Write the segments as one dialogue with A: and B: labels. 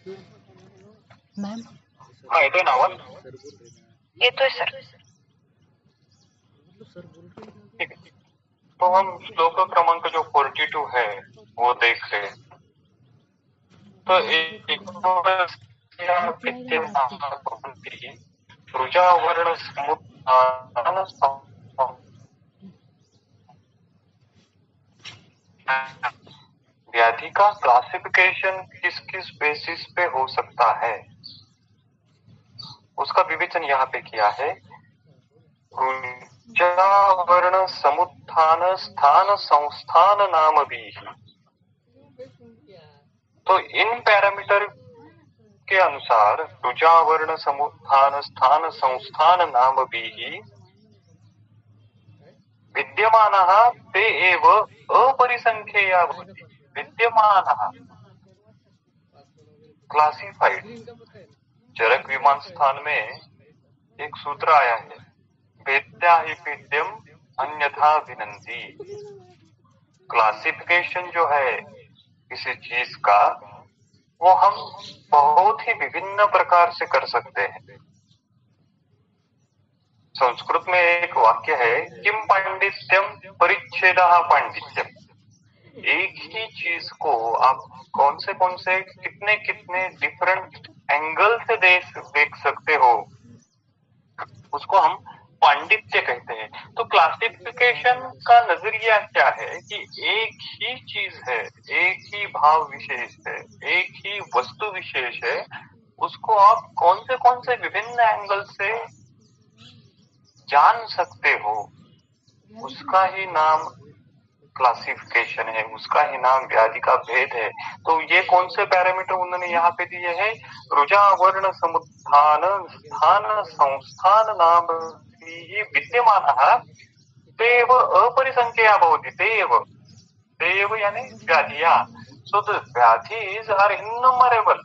A: Ma'am
B: हाँ येतोय ना आवाज?
A: येतोय सर.
B: ठीक है, तो हम श्लोक क्रमांक जो 42 है वो देख रहे हैं। तो एक वर्ण समुत्थान व्याधि का क्लासिफिकेशन किस किस बेसिस पे हो सकता है उसका विवेचन यहाँ पे किया है। वर्ण समुत्थान स्थान संस्थान नाम भी। तो इन पैरामीटर के अनुसार रुजावर्ण समुत्थान स्थान संस्थान नाम भी विद्यमानः ते एव अपरिसंख्येया भवति। विद्यमानः क्लासिफाइड। चरक विमान स्थान में एक सूत्र आया है, वेद्या ही वेद्यम अन्यथा विनंती। क्लासिफिकेशन जो है किसी चीज का वो हम बहुत ही विभिन्न प्रकार से कर सकते हैं। संस्कृत में एक वाक्य है, किम पांडित्यम परिच्छेदः पांडित्यम। एक ही चीज को आप कौन से कितने कितने डिफरेंट एंगल से देख सकते हो, उसको हम पांडित्य कहते हैं। तो क्लासिफिकेशन का नजरिया क्या है कि एक ही चीज है, एक ही भाव विशेष है, एक ही वस्तु विशेष है, उसको आप कौन से विभिन्न एंगल से जान सकते हो, उसका ही नाम क्लासिफिकेशन है, उसका ही नाम व्याधि का भेद है। तो ये कौन से पैरामीटर उन्होंने यहाँ पे दिए हैं? रुजा वर्ण समुत्थान स्थान संस्थान नाम विद्यमानः तेव अपरिसंख्येया भवति। तेव यानी व्याधिया। So the व्याधीज are इन्नुमरेबल,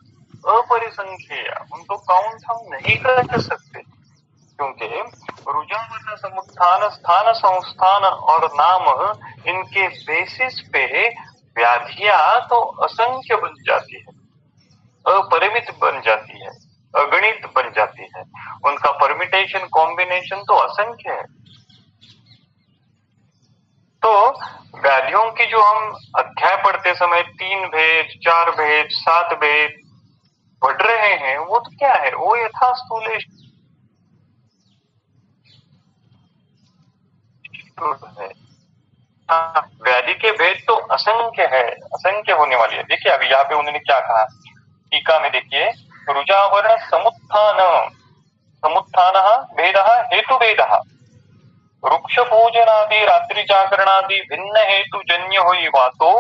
B: अपरिसंख्येय। उनको काउंट हम नहीं कर सकते, क्योंकि रुजावर्ण समुत्थान स्थान संस्थान और नाम, इनके बेसिस पे व्याधियां तो असंख्य बन जाती है, अपरिमित बन जाती है, अगणित बन जाती है। उनका परमिटेशन कॉम्बिनेशन तो असंख्य है। तो व्याधियों की जो हम अध्याय पढ़ते समय 3 भेद, 4 भेद, 7 भेद पढ़ रहे हैं, वो तो क्या है? वो यथा स्थूले है। व्याधि के भेद तो असंख्य है, असंख्य होने वाली है। देखिए अभी यहाँ पे उन्होंने क्या कहा टीका में, देखिए रुजावर्ण समुत्थान भेद हेतु भेद वृक्ष पूजनादि रात्रि जागरणादि भिन्न हेतु जन्य हुई वातो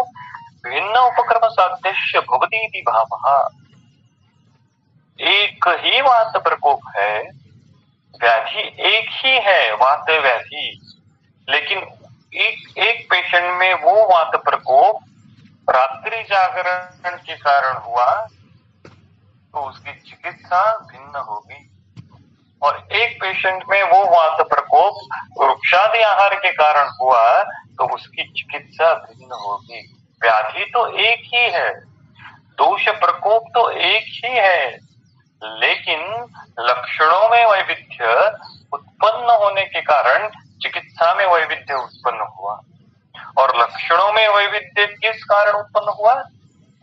B: भिन्न उपक्रम सादृश्य भवती भावः। एक ही वात प्रकोप है, व्याधि एक ही है, वात व्याधि, लेकिन एक पेशेंट में वो वात प्रकोप रात्रि जागरण के कारण हुआ तो उसकी चिकित्सा भिन्न होगी, और एक पेशेंट में वो वात प्रकोप वृक्षादि आहार के कारण हुआ तो उसकी चिकित्सा भिन्न होगी। व्याधि तो एक ही है, दोष प्रकोप तो एक ही है, लेकिन लक्षणों में वैविध्य उत्पन्न होने के कारण चिकित्सा में वैविध्य उत्पन्न हुआ। और लक्षणों में वैविध्य किस कारण उत्पन्न हुआ?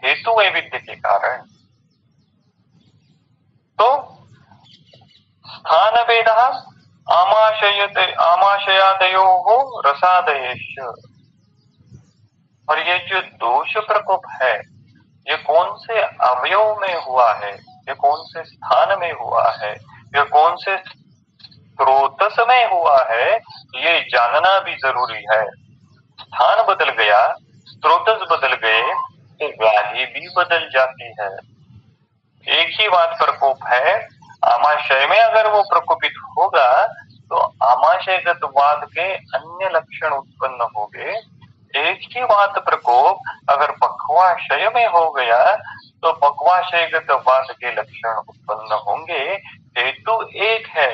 B: हेतु वैविध्य के कारण। तो स्थान भेद आमाशयादयोः रसादयेश्च। और ये जो दोष प्रकोप है, ये कौन से अवयव में हुआ है, ये कौन से स्थान में हुआ है, ये कौन से स्रोतस में हुआ है, ये जानना भी जरूरी है। स्थान बदल गया, स्रोतस बदल गए तो व्याधि भी बदल जाती है। एक ही बात प्रकोप है, आमाशय में अगर वो प्रकोपित होगा तो आमाशयगत वात के अन्य लक्षण उत्पन्न होंगे। एक ही वात प्रकोप अगर पक्वाशय में हो गया तो पक्वाशयगत वात के लक्षण उत्पन्न होंगे। हेतु एक है,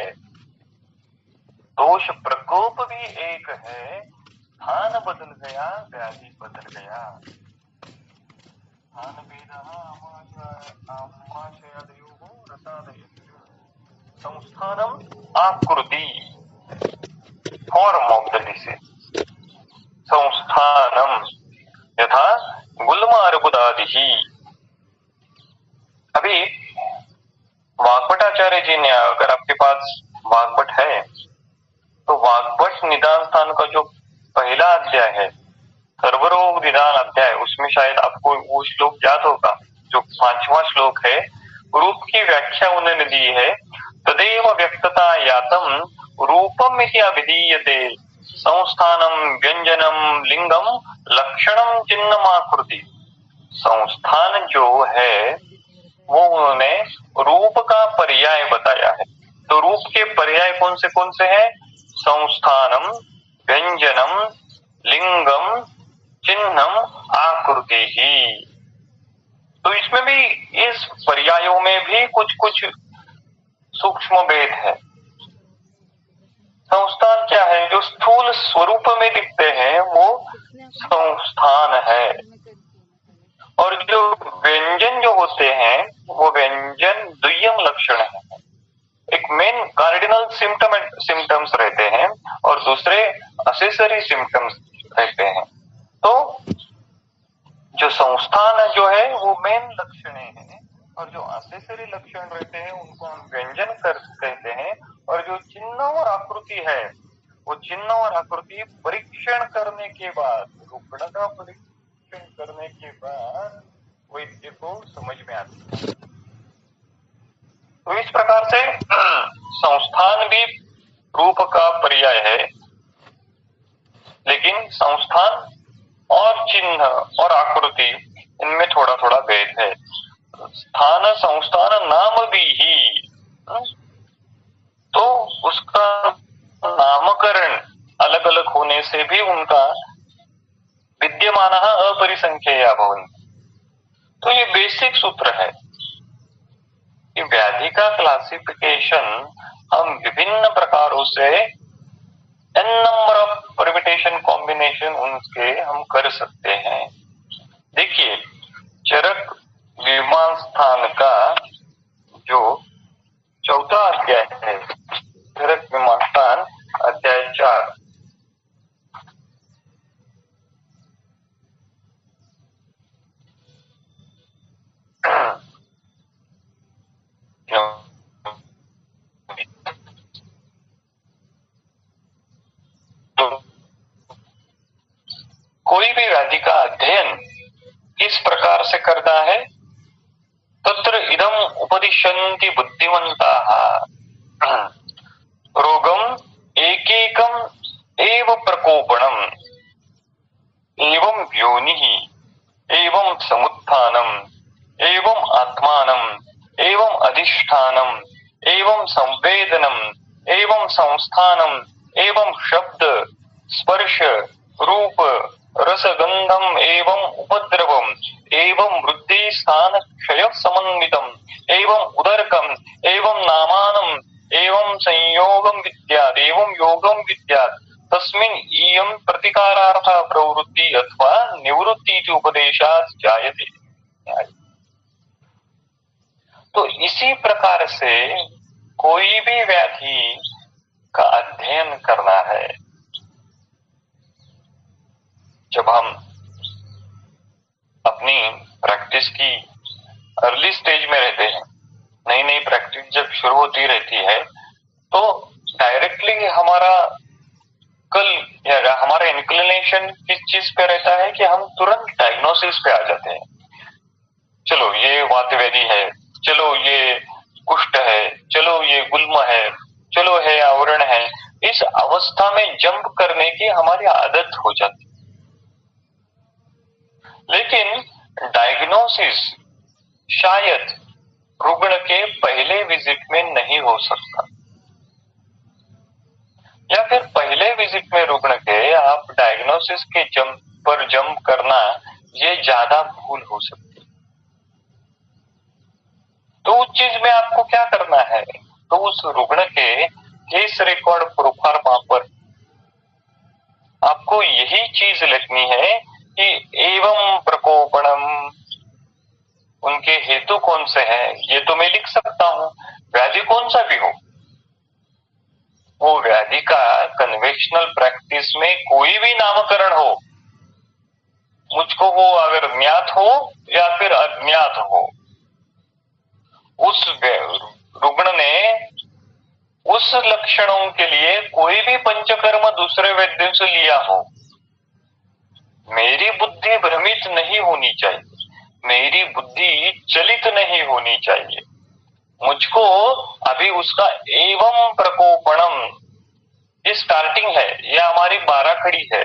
B: दोष प्रकोप भी एक है, स्थान बदल गया, व्याधि बदल गया। स्थान भेदः संस्थानम आकृति, form of the disease, Sansthanam यथा गुल्म अर्बुदादिहि। अभी वाग्भटाचार्य जी ने, अगर आपके पास वाग्भट है तो वाग्भट निदान स्थान का जो पहला अध्याय है, सर्वरोग निदान अध्याय, उसमें शायद आपको वो श्लोक याद होगा, जो 5वां श्लोक है। रूप की व्याख्या उन्होंने दी है, तदेव व्यक्तता यातम रूपम इति अभिधीयते, संस्थानम व्यंजनम लिंगम लक्षणम चिन्हमाकृति। संस्थान जो है वो उन्होंने रूप का पर्याय बताया है। तो रूप के पर्याय कौन से हैं? संस्थानम, व्यंजनम, लिंगम, चिन्हम, आकृति ही। तो इसमें भी, इस पर्यायों में भी कुछ सूक्ष्म भेद है। संस्थान क्या है? जो स्थूल स्वरूप में दिखते हैं वो संस्थान है, और जो व्यंजन जो होते हैं वो व्यंजन द्वियम लक्षण है। एक मेन कार्डिनल सिम्टम्स रहते हैं और दूसरे असेसरी सिम्टम्स रहते हैं। तो जो संस्थान जो है वो मेन लक्षण है, और जो असेसरी लक्षण रहते हैं उनको हम व्यंजन कहते हैं। और जो चिन्ह और आकृति है, वो चिन्ह और आकृति परीक्षण करने के बाद, रुग्ण का परीक्षण करने के बाद वैद्य को समझ में आती है। तो इस प्रकार से संस्थान भी रूप का पर्याय है, लेकिन संस्थान और चिन्ह और आकृति इनमें थोड़ा थोड़ा भेद है। स्थान संस्थान नाम भी ही, तो उसका नामकरण अलग अलग होने से भी उनका विद्यमान अपरिसंख्येया भवन्ति। तो ये बेसिक सूत्र है कि व्याधि का क्लासिफिकेशन हम विभिन्न प्रकारों से n number of permutation combination उनके हम कर सकते हैं। देखिए, चरक विमान स्थान का जो 4था अध्याय है, चरक विमान स्थान अध्याय 4, तो कोई भी व्याधि का अध्ययन किस प्रकार से करना है? तत्र इदम उपदिशन्ति बुद्धिमन्ताः रोगम एकेकम एव प्रकोपणम एवं योनिः एवं समुत्थानम एवं आत्मानम एवं अधिष्ठानम एवं संवेदनम एवं संस्थानम एवं शब्द स्पर्श रूप रसगंधम एवं उपद्रवम एवं वृद्धि स्थान क्षय समन्वितम एवं उदरकम एवं नामानम एवं संयोगम विद्यात् एवं योगम विद्यात् तस्मिन् इयं प्रतिकारार्थ प्रवृत्ति अथवा निवृत्ति इति उपदेशात् जायते। तो इसी प्रकार से कोई भी व्याधि का अध्ययन करना है। जब हम अपनी प्रैक्टिस की अर्ली स्टेज में रहते हैं, नई नई प्रैक्टिस जब शुरू होती रहती है, तो डायरेक्टली हमारा हमारा इंक्लिनेशन किस चीज पे रहता है कि हम तुरंत डायग्नोसिस पे आ जाते हैं। चलो ये वातव्याधि है, चलो ये कुष्ठ है, चलो ये गुल्म है, चलो है आवरण है। इस अवस्था में जंप करने की हमारी आदत हो जाती है। लेकिन डायग्नोसिस शायद रुग्ण के पहले विजिट में नहीं हो सकता, या फिर पहले विजिट में रुग्ण के आप डायग्नोसिस के जंप करना ये ज्यादा भूल हो सकती है। तो उस चीज में आपको क्या करना है? तो उस रुग्ण के केस रिकॉर्ड प्रोफार्मा पर आपको यही चीज लिखनी है कि एवं प्रकोपणम उनके हेतु कौन से हैं, ये तो मैं लिख सकता हूँ। व्याधि कौन सा भी हो, वो व्याधि का कन्वेंशनल प्रैक्टिस में कोई भी नामकरण हो, मुझको वो अगर ज्ञात हो या फिर अज्ञात हो, उस रुग्ण ने उस लक्षणों के लिए कोई भी पंचकर्म दूसरे वैद्य से लिया हो, मेरी बुद्धि भ्रमित नहीं होनी चाहिए, मेरी बुद्धि चलित नहीं होनी चाहिए। मुझको अभी उसका एवं प्रकोपणम, ये स्टार्टिंग है, ये हमारी 12 कड़ी है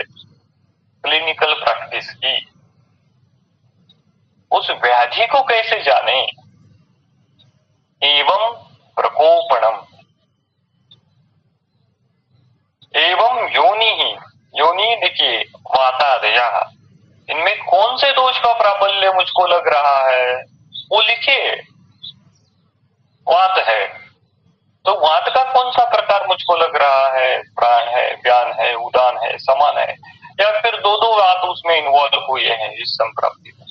B: क्लिनिकल प्रैक्टिस की। उस व्याधि को कैसे जाने, एवं प्रकोपणम, एवं योनि ही, योनि देखिए वातादया, इनमें कौन से दोष का प्राबल्य मुझको लग रहा है वो लिखिए। वात है तो वात का कौन सा प्रकार मुझको लग रहा है, प्राण है, व्यान है, उदान है, समान है, या फिर दो वात उसमें इन्वॉल्व हुए हैं इस संप्राप्ति में।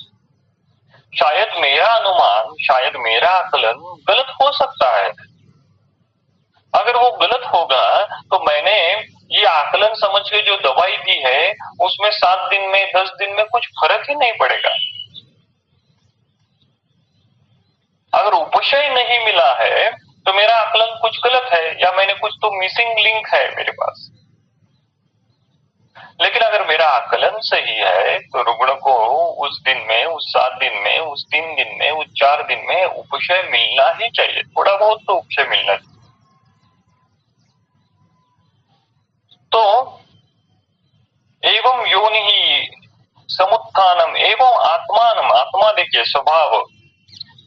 B: शायद मेरा अनुमान, शायद मेरा आकलन गलत हो सकता है। अगर वो गलत होगा तो मैंने ये आकलन समझ के जो दवाई दी है उसमें 7 दिन में 10 दिन में कुछ फर्क ही नहीं पड़ेगा। अगर उपशय नहीं मिला है तो मेरा आकलन कुछ गलत है, या मैंने कुछ तो मिसिंग लिंक है मेरे पास। लेकिन अगर मेरा आकलन सही है तो रुग्ण को उस दिन में, उस 7 दिन में, उस 3 दिन में, उस 4 दिन में उपशय मिलना ही चाहिए, थोड़ा बहुत तो उपशय मिलना चाहिए। तो एवं योनि ही समुत्थानम एवं आत्मानम, आत्मा देखिए स्वभाव,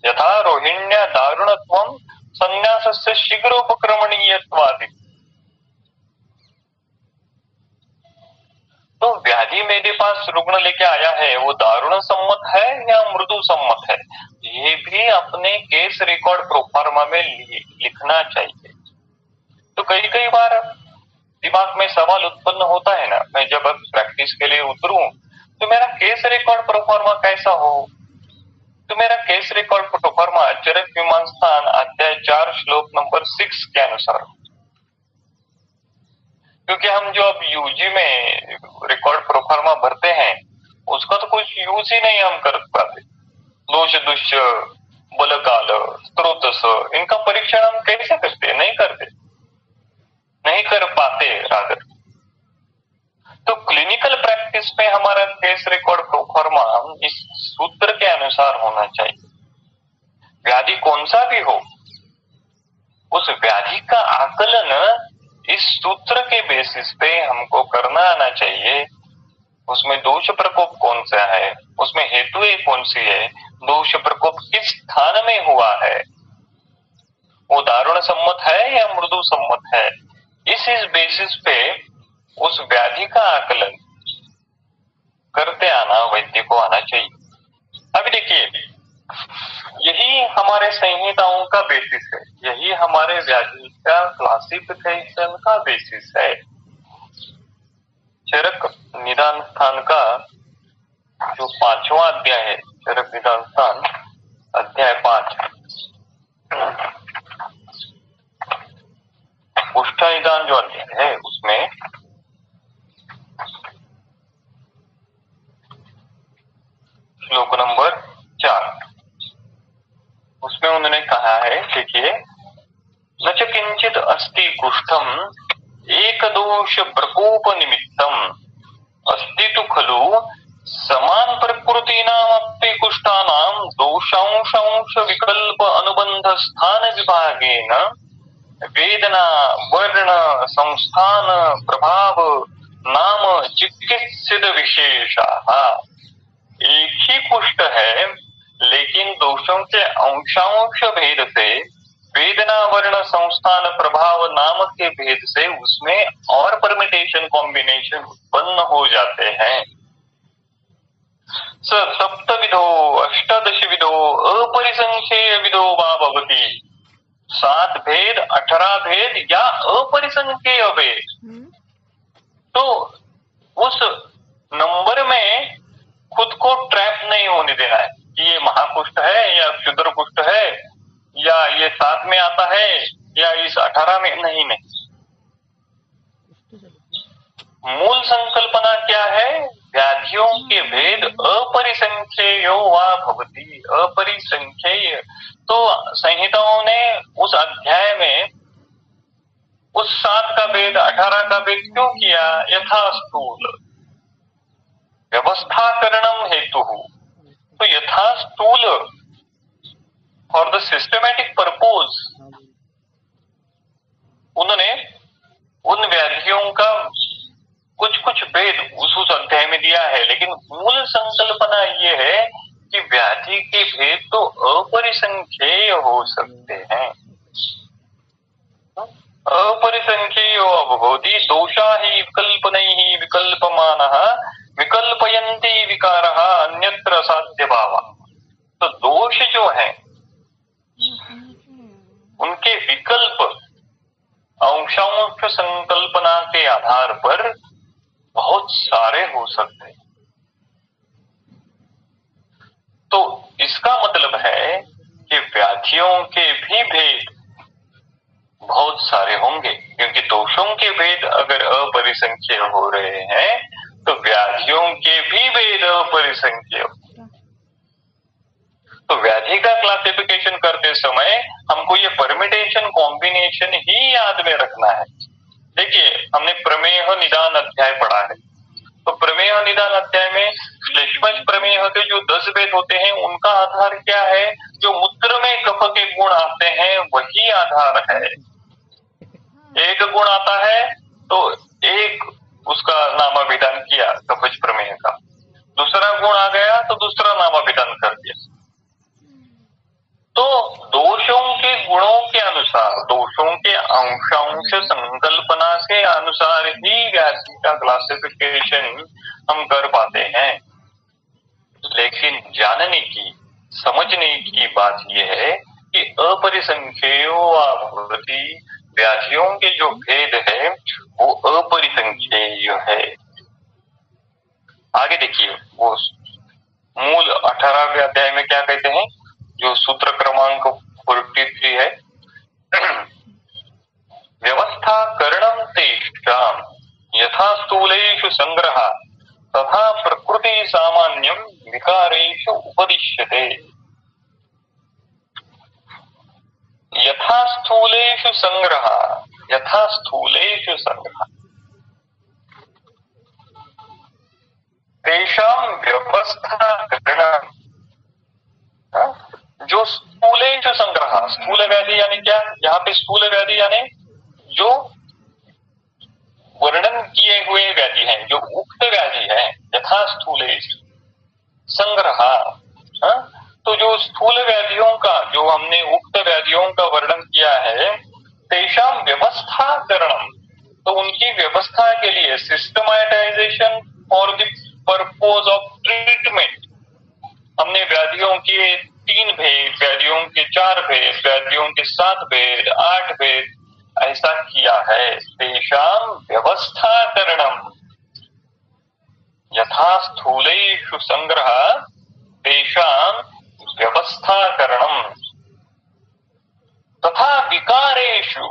B: यथा रोहिण्य दारुणत्वम संन्यासस्य शीघ्रोपक्रमणीयत्वादि। तो व्याधि मेरे पास रुग्ण लेके आया है, वो दारुण सम्मत है या मृदु सम्मत है, ये भी अपने केस रिकॉर्ड प्रोफार्मा में लिखना चाहिए। तो कई बार दिमाग में सवाल उत्पन्न होता है ना, मैं जब अब प्रैक्टिस के लिए उतरूं तो मेरा केस रिकॉर्ड प्रोफार्मा कैसा हो। तो मेरा केस रिकॉर्ड प्रोफार्मा चरक मीमांसास्थान अध्याय 4 श्लोक नंबर 6 के अनुसार, क्योंकि हम जो अब यूजी में रिकॉर्ड प्रोफार्मा भरते हैं उसका तो कुछ यूज ही नहीं हम कर पाते। दोष दुष्य बलकाल स्त्रोतस, इनका परीक्षण हम कैसे करते, नहीं करते, नहीं कर पाते रादर। तो क्लिनिकल प्रैक्टिस में हमारा केस रिकॉर्ड प्रोफार्मा इस सूत्र के अनुसार होना चाहिए। व्याधि कौन सा भी हो, उस व्याधि का आकलन इस सूत्र के बेसिस पे हमको करना आना चाहिए। उसमें दोष प्रकोप कौन सा है, उसमें हेतु कौन सी है, दोष प्रकोप किस स्थान में हुआ है, वो दारुण सम्मत है या मृदु सम्मत है, इस बेसिस पे उस व्याधि का आकलन करते आना वैद्य को आना चाहिए। अभी देखिए, यही हमारे संहिताओं का बेसिस है, यही हमारे व्याधि का क्लासिफिकेशन का बेसिस है। चरक निदान स्थान का जो 5वां अध्याय है, चरक निदान स्थान अध्याय 5, कुष्ठ निदान जो अध्याय है उसमें श्लोक नंबर 4, उसमें उन्होंने कहा है, देखिए, न च किंचित अस्ति कुष्ठम एक दोष प्रकोप निमित्तम अस्ति तु खलु समान प्रकृतीनामपि कुष्ठानां दोषांश विकल्प अनुबंध स्थान विभागेन वेदना वर्ण संस्थान प्रभाव नाम चिकित्सित विशेषाः। एक ही कुष्ठ है लेकिन दोषों के अंशांश भेद से, वेदना वर्ण संस्थान प्रभाव नाम के भेद से उसमें और परमिटेशन कॉम्बिनेशन उत्पन्न हो जाते हैं। सप्त विधो अष्टादश विधो अपरिसंख्येय विधो वा भवति, 7 भेद 18 भेद या अपरिसंख्येय भेद। तो उस नंबर में खुद को ट्रैप नहीं होने देना है कि ये महाकुष्ठ है या क्षुद्र कुष्ठ है, या ये 7 में आता है या इस 18 में, नहीं नहीं। मूल संकल्पना क्या है? व्याधियों के भेद अपरिसंख्येयो वा भवति, अपरिसंख्येय। तो संहिताओं ने उस अध्याय में उस 7 का भेद 18 का भेद क्यों किया? यथा स्थूल व्यवस्थाकरणम हेतु। तो यथा स्थूल फॉर द सिस्टमैटिक पर्पज उन्होंने उन व्याधियों का कुछ कुछ भेद उस अध्याय में दिया है, लेकिन मूल संकल्पना ये है कि व्याधि के भेद तो अपरिसंख्येय हो सकते हैं। अपरिसंख्येय अभवति दोषा ही विकल्पनैः विकल्पमानः विकल्पयन्ति विकारः अन्यत्र साध्य भावा। तो दोष जो है उनके विकल्प अंशांश संकल्पना के आधार पर बहुत सारे हो सकते हैं। तो इसका मतलब है कि व्याधियों के भी भेद बहुत सारे होंगे, क्योंकि दोषों के भेद अगर अपरिसंख्येय हो रहे हैं तो व्याधियों के भी भेद अपरिसंख्येय। तो व्याधि का क्लासिफिकेशन करते समय हमको ये परमिटेशन कॉम्बिनेशन ही याद में रखना है। देखिए, हमने प्रमेय निदान अध्याय पढ़ा है, तो प्रमेय निदान अध्याय में श्लेष्मज प्रमेय के जो 10 भेद होते हैं उनका आधार क्या है? जो मूत्र में कफ के गुण आते हैं वही आधार है। एक गुण आता है तो एक उसका नामाभिधान किया कफज प्रमेय का, दूसरा गुण आ गया तो दूसरा नामाभिधान कर दिया। तो दोषों के गुणों के अनुसार, दोषों के अंशांश संकल्पना के अनुसार ही व्याधि का क्लासिफिकेशन हम कर पाते हैं। लेकिन जानने की, समझने की बात यह है कि अपरिसंख्येयो भवति, व्याधियों के जो भेद है वो अपरिसंख्येय है। आगे देखिए, वो मूल 18वें अध्याय में क्या कहते हैं, जो सूत्र क्रमांक 43 है, व्यवस्था करणम तेषां यथा स्थूलेषु संग्रह तथा प्रकृति सामान्यम विकारेषु उपदिश्यते। यथा स्थूलेषु संग्रह, यथा स्थूलेषु संग्रह, तेषां व्यवस्था करणम। जो स्थूलेषु संग्रह, स्थूल व्याधि यानी क्या? यहाँ पे स्थूल व्याधि यानी जो वर्णन किए हुए व्याधि हैं, जो उक्त व्याधि है, यथा स्थूलेषु संग्रह। तो जो स्थूल व्याधियों का, जो हमने उक्त व्याधियों का वर्णन किया है, तेषां व्यवस्था करणम, तो उनकी व्यवस्था के लिए systematisation for the purpose of treatment हमने व्याधियों के 3 भेद, व्याधियों के 4 भेद, व्याधियों के 7 भेद, 8 भेद ऐसा किया है। तेषां व्यवस्था करणम यथा स्थूलेषु संग्रह तेषां व्यवस्था करणम तथा विकारेषु।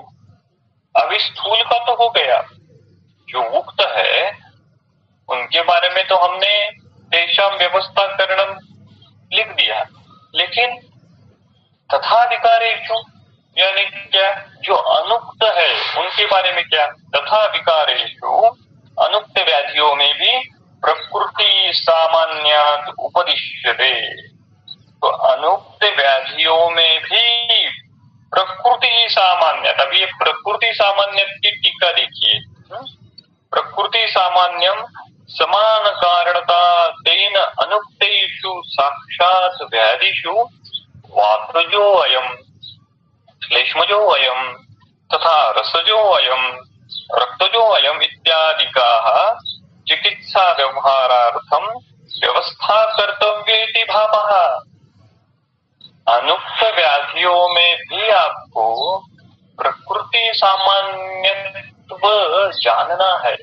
B: अभी स्थूल का तो हो गया, जो उक्त है उनके बारे में तो हमने तेषां व्यवस्था करणम लिख दिया, लेकिन तथा विकारेषु यानी क्या? जो अनुक्त है उनके बारे में क्या? तथा विकारेषु, अनुक्त व्याधियों में भी प्रकृति सामान्यात् उपदिश्यते। तो अनुक्त व्याधियों में भी प्रकृति सामान्य, तभी ये प्रकृति सामान्य की टीका देखिए, प्रकृति सामान्यम समान कारणता तेन अनुक्तेषु साक्षात् व्याधिषु वातजो अयम, श्लेष्मजो अयम तथा रसजो अयम, रक्तजो अयम इत्यादिकाः चिकित्सा व्यवहारार्थम व्यवस्था कर्तव्येति भावः। अनुक्त व्याधियों में भी आपको प्रकृति सामान्यत्व जानना है।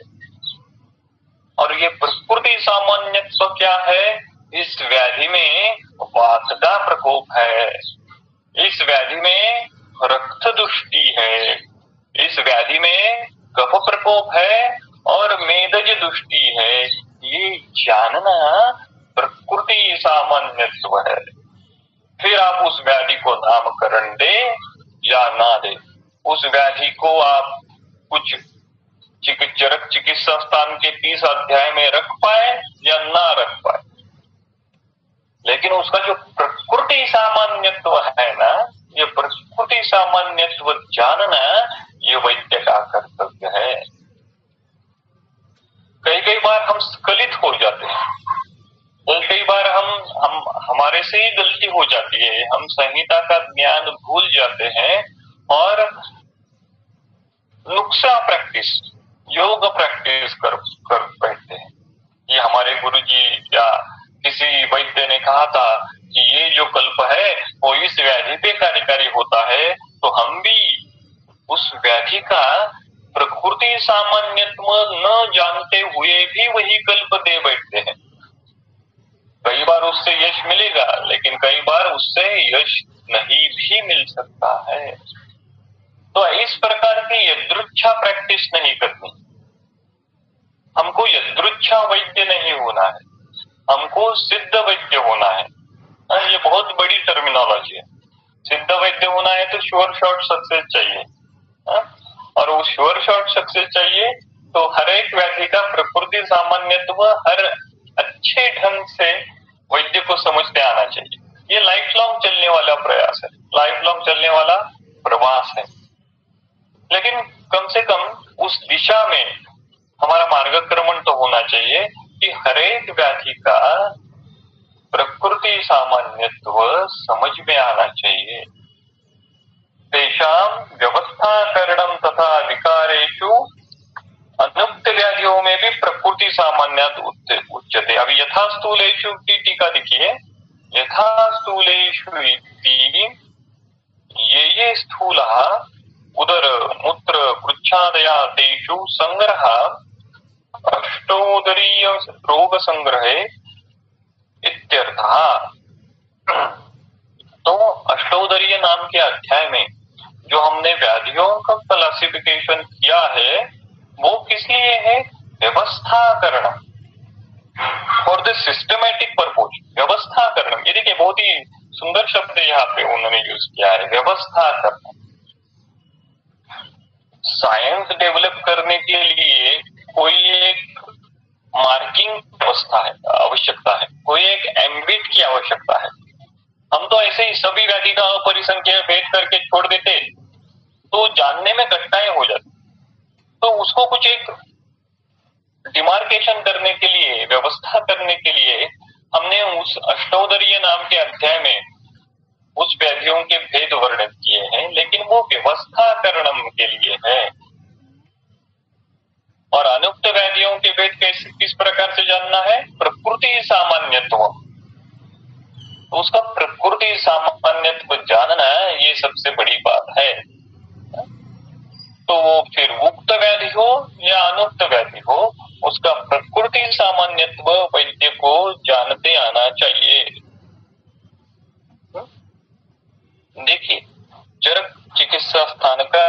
B: और ये प्रकृति सामान्यत्व क्या है? इस व्याधि में वात का प्रकोप है, इस व्याधि में रक्त दुष्टि है, इस व्याधि में कफ प्रकोप है और मेदज दुष्टि है, ये जानना प्रकृति सामान्यत्व है। फिर आप उस व्याधि को नामकरण दे या ना दे, उस व्याधि को आप कुछ चरक चिकित्सा स्थान के 30 अध्याय में रख पाए या ना रख पाए, लेकिन उसका जो प्रकृति सामान्यत्व है ना, ये प्रकृति सामान्यत्व जानना ये वैद्य का कर्तव्य है। कई बार हम स्खलित हो जाते हैं, कई बार हम हमारे से ही गलती हो जाती है, हम संहिता का ज्ञान भूल जाते हैं और नुक्सा प्रैक्टिस, योग प्रैक्टिस कर बैठते हैं। ये हमारे गुरुजी या किसी वैद्य ने कहा था कि ये जो कल्प है वो इस व्याधि पे कार्यकारी होता है, तो हम भी उस व्याधि का प्रकृति सामान्यत्व न जानते हुए भी वही कल्प दे बैठते हैं। कई बार उससे यश मिलेगा, लेकिन कई बार उससे यश नहीं भी मिल सकता है। तो इस प्रकार की यदृच्छा प्रैक्टिस नहीं करनी। हमको यदृच्छा वैद्य नहीं होना है, हमको सिद्ध वैद्य होना है। ये बहुत बड़ी टर्मिनोलॉजी है। सिद्ध वैद्य होना है तो श्योर शॉर्ट सक्सेस चाहिए, और वो श्योर शॉर्ट सक्सेस चाहिए तो हर एक व्याधि का प्रकृति सामान्यत्व हर अच्छे ढंग से वैद्य को समझते आना चाहिए। ये लाइफ लॉन्ग चलने वाला प्रयास है, लाइफ लॉन्ग चलने वाला प्रवास है, लेकिन कम से कम उस दिशा में हमारा मार्गक्रमण तो होना चाहिए कि हर एक व्याधि का प्रकृति सामान्यत्व समझ में आना चाहिए। तेषां व्यवस्थाकरणं तथा विकारेषु अनुक्त व्याधियों में भी प्रकृति सामान्यत उच्यते। अभी यथास्थूलेषु की टीका देखिए, यथास्थूलेषु ये स्थूलः उदर मूत्र पृच्छादया तेषु संग्रह अष्टोदरीय रोग संग्रहे इत्यर्थः। तो अष्टोदरीय नाम के अध्याय में जो हमने व्याधियों का क्लासिफिकेशन किया है वो किस लिए है? व्यवस्थाकरण, फॉर द सिस्टमेटिक पर्पज। व्यवस्थाकरण, ये देखिए बहुत ही सुंदर शब्द यहाँ पे उन्होंने यूज किया है, व्यवस्थाकरण। साइंस डेवलप करने के लिए कोई एक मार्किंग व्यवस्था है, आवश्यकता है, कोई एक एम्बिट की आवश्यकता है। हम तो ऐसे ही सभी व्याधि का अपरिसंख्य भेद करके छोड़ देते तो जानने में कठिनाई हो जाती। तो उसको कुछ एक डिमार्केशन करने के लिए, व्यवस्था करने के लिए हमने उस अष्टोदरीय नाम के अध्याय में उस व्याधियों के भेद वर्णित किए हैं, लेकिन वो व्यवस्थाकरणम के लिए है। और अनुक्त व्याधियों के भेद कैसे, किस प्रकार से जानना है? प्रकृति सामान्यत्व। तो उसका प्रकृति सामान्यत्व जानना ये सबसे बड़ी बात है। तो वो फिर उक्त व्याधि हो या अनुक्त व्याधि हो, उसका प्रकृति सामान्यत्व वैद्य को जानते आना चाहिए। देखिए, चरक चिकित्सा स्थान का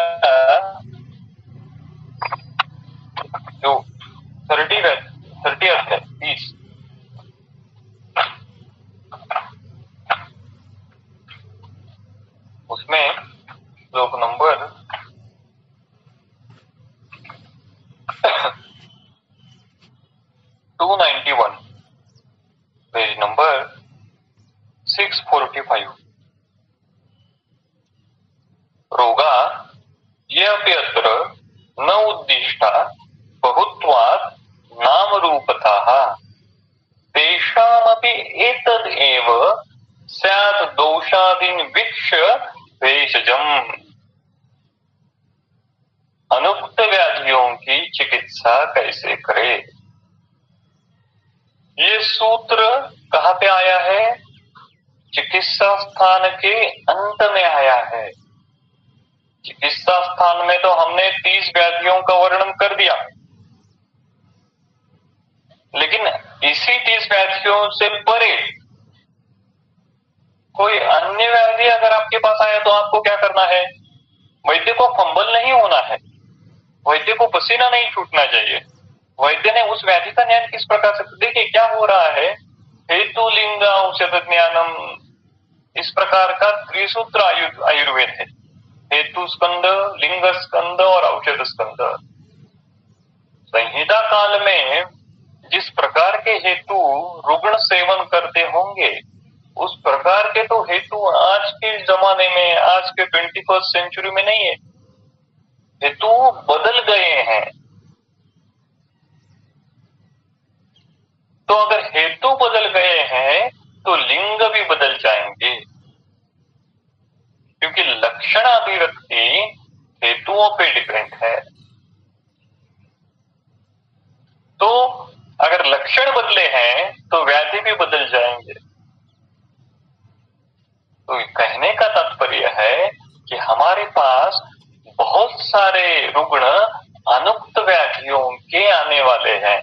B: जो 30 अध्याय 30, उसमें श्लोक नंबर 291, पेज नंबर 645, रोगा ये अपि अत्र न उद्दिष्टा बहुत्वात् नाम रूपतः तेषामपि एतद् एव स्यात् दोषादीन् वीक्ष्य भेषजम्। अनुक्त व्याधियों की चिकित्सा कैसे करे? ये सूत्र कहाँ पे आया है? चिकित्सा स्थान के अंत में आया है। चिकित्सा स्थान में तो हमने 30 व्याधियों का वर्णन कर दिया, लेकिन इसी 30 व्याधियों से परे कोई अन्य व्याधि अगर आपके पास आया तो आपको क्या करना है? वैद्य को फंबल नहीं होना है, वैद्य को पसीना नहीं छूटना चाहिए। वैद्य ने उस व्याधि का ज्ञान किस प्रकार से, देखिए क्या हो रहा है, हेतु लिंग औषध ज्ञानम, इस प्रकार का त्रिसूत्र आयुर्वेद है। हेतु स्कंद, लिंग स्कंद और औषध स्कंद। संहिता काल में जिस प्रकार के हेतु रुग्ण सेवन करते होंगे, उस प्रकार के तो हेतु आज के जमाने में, आज के 21st सेंचुरी में नहीं है। हेतु बदल गए हैं। तो अगर हेतु बदल गए हैं तो लिंग भी बदल जाएंगे, क्योंकि लक्षण अभिव्यक्ति हेतुओं पे डिपेंड है। तो अगर लक्षण बदले हैं तो व्याधि भी बदल जाएंगे। तो कहने का तात्पर्य है कि हमारे पास बहुत सारे रुग्ण अनुक्त व्याधियों के आने वाले हैं।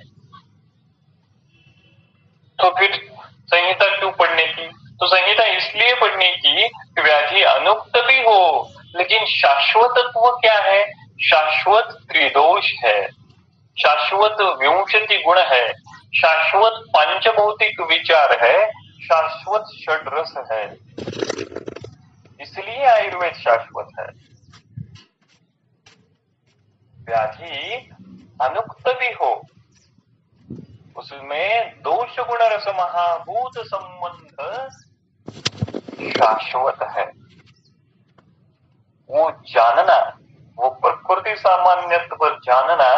B: तो फिर संहिता क्यों पढ़ने की? तो संहिता इसलिए पढ़ने की कि व्याधि अनुक्त भी हो, लेकिन शाश्वतत्व क्या है? शाश्वत त्रिदोष है, शाश्वत विंशति गुण है, शाश्वत पंचभौतिक विचार है, शाश्वत षड्रस है। इसलिए आयुर्वेद शाश्वत है। व्याधि अनुक्त भी हो, उसमें दोष गुण रस महाभूत संबंध शाश्वत है। वो जानना, वो प्रकृति सामान्यत्व जानना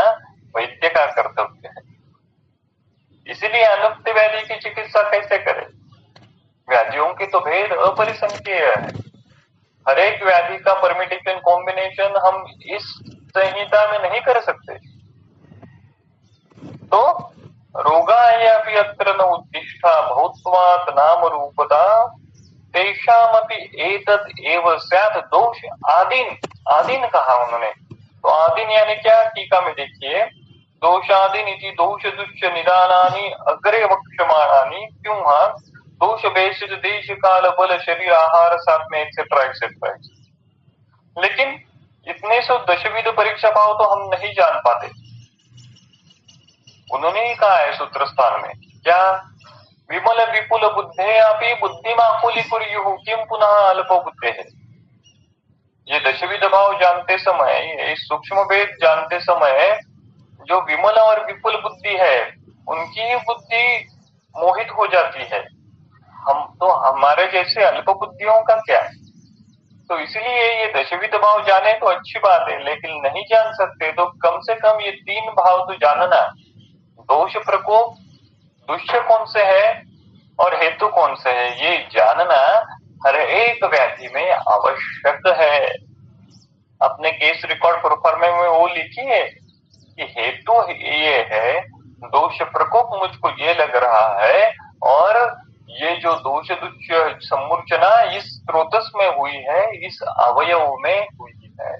B: वैद्य का कर्तव्य है। इसीलिए अनुक्त व्याधि की चिकित्सा कैसे करें? व्याधियों के तो भेद अपरिसंख्येय है। हर एक व्याधि का परमिटेशन कॉम्बिनेशन हम इस संहिता में नहीं कर सकते। तो रोगायापि अत्र न उद्दिष्टा भूत्वात् नाम रूपता तेषामपि एतद् एव स्यात् दोष आदीन। आदीन कहा उन्होंने, तो आदीन यानी क्या? टीका में देखिए, दोषादीन इति दोष दुष्ट निदानानि अग्रे वक्ष्यमाणानि क्यों दोष बेसित देश काल बल शरीर आहार सात्म्य एक्सेट्रा एक्सेट्रा। लेकिन इतने सो दशविध परीक्षा भाव तो हम नहीं जान पाते। उन्होंने ही कहा है सूत्र स्थान में, क्या? विमल विपुल बुद्धे अपि बुद्धिमाकुली कुर्युः किम पुनः अल्प बुद्धे है। ये दशविध भाव जानते समय, ये सूक्ष्म भेद जानते समय जो विमल और विपुल बुद्धि है, उनकी बुद्धि मोहित हो जाती है। हम तो हमारे जैसे अल्प बुद्धियों का क्या है? तो इसलिए ये दशविध भाव जाने तो अच्छी बात है, लेकिन नहीं जान सकते तो कम से कम ये 3 भाव तो जानना। दोष प्रकोप, दुष्य कौन से है और हेतु कौन से है, ये जानना हर एक व्याधि में आवश्यक है। अपने केस रिकॉर्ड प्रोफार्मा में वो लिखिए कि हेतु ये है, दोष प्रकोप मुझको ये लग रहा है, और ये जो दोष दुष्य सम्मूर्छना इस स्रोतस में हुई है, इस अवयव में हुई है।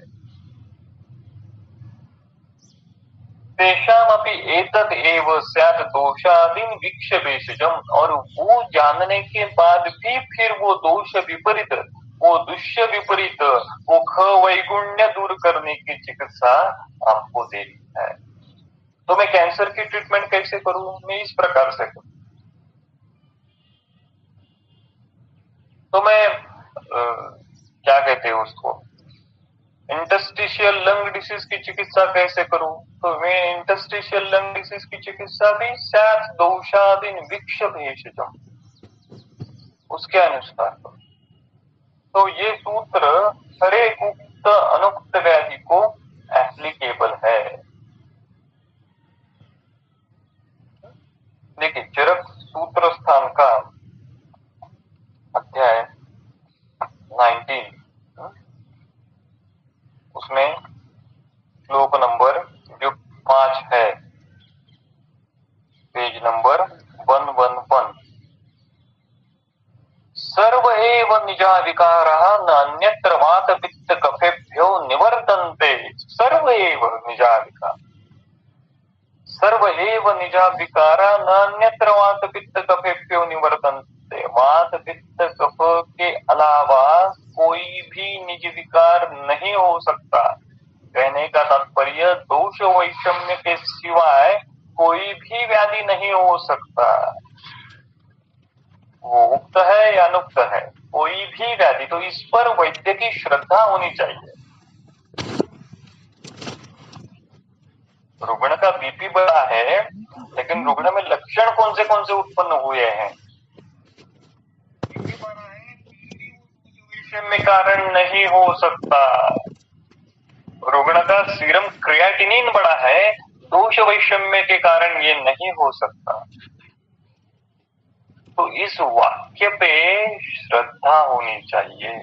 B: तेषामपि एतद् एव स्यात् दोषादीन विक्षेपेशजम। और वो जानने के बाद भी फिर वो दोष विपरीत, वो दुष्य विपरीत, वो वैगुण्य दूर करने की चिकित्सा आपको देनी है। तो मैं कैंसर की ट्रीटमेंट कैसे करूं? मैं इस प्रकार से करूं। तो मैं क्या कहते हैं उसको, इंटरस्टिशियल लंग डिसीज की चिकित्सा कैसे करूं? तो मैं इंटरस्टिशियल लंग डिसीज की चिकित्सा भी स्यात् दोषादीन विक्षेपेशजम, उसके अनुसार। तो ये सूत्र हर एक उक्त अनुक्त व्याधि को एप्लीकेबल है। देखिए, चरक सूत्र स्थान का अध्याय 19, उसमें श्लोक नंबर जो 5 है, पेज नंबर 111, सर्व एव निजा विकाराः न अन्यत्र वात पित्त कफेभ्यो निवर्तन्ते। सर्व एव निजा विकार, सर्व एव निजा विकारा न अन्यत्र वात पित्त कफेभ्यो निवर्तन्ते। वात पित्त कफ के अलावा कोई भी निज विकार नहीं हो सकता। कहने का तात्पर्य दोष वैषम्य के सिवाय कोई भी व्याधि नहीं हो सकता। वो उक्त है या अनुक्त है, कोई भी व्याधि, तो इस पर वैद्य की श्रद्धा होनी चाहिए। रुग्ण का बीपी बढ़ा है, लेकिन रुग्ण में लक्षण कौन से उत्पन्न हुए हैं? बीपी बढ़ा है में कारण नहीं हो सकता। रुग्ण का सीरम क्रिएटिनिन बढ़ा है, दोष वैषम्य के कारण ये नहीं हो सकता। तो इस वाक्य पे श्रद्धा होनी चाहिए।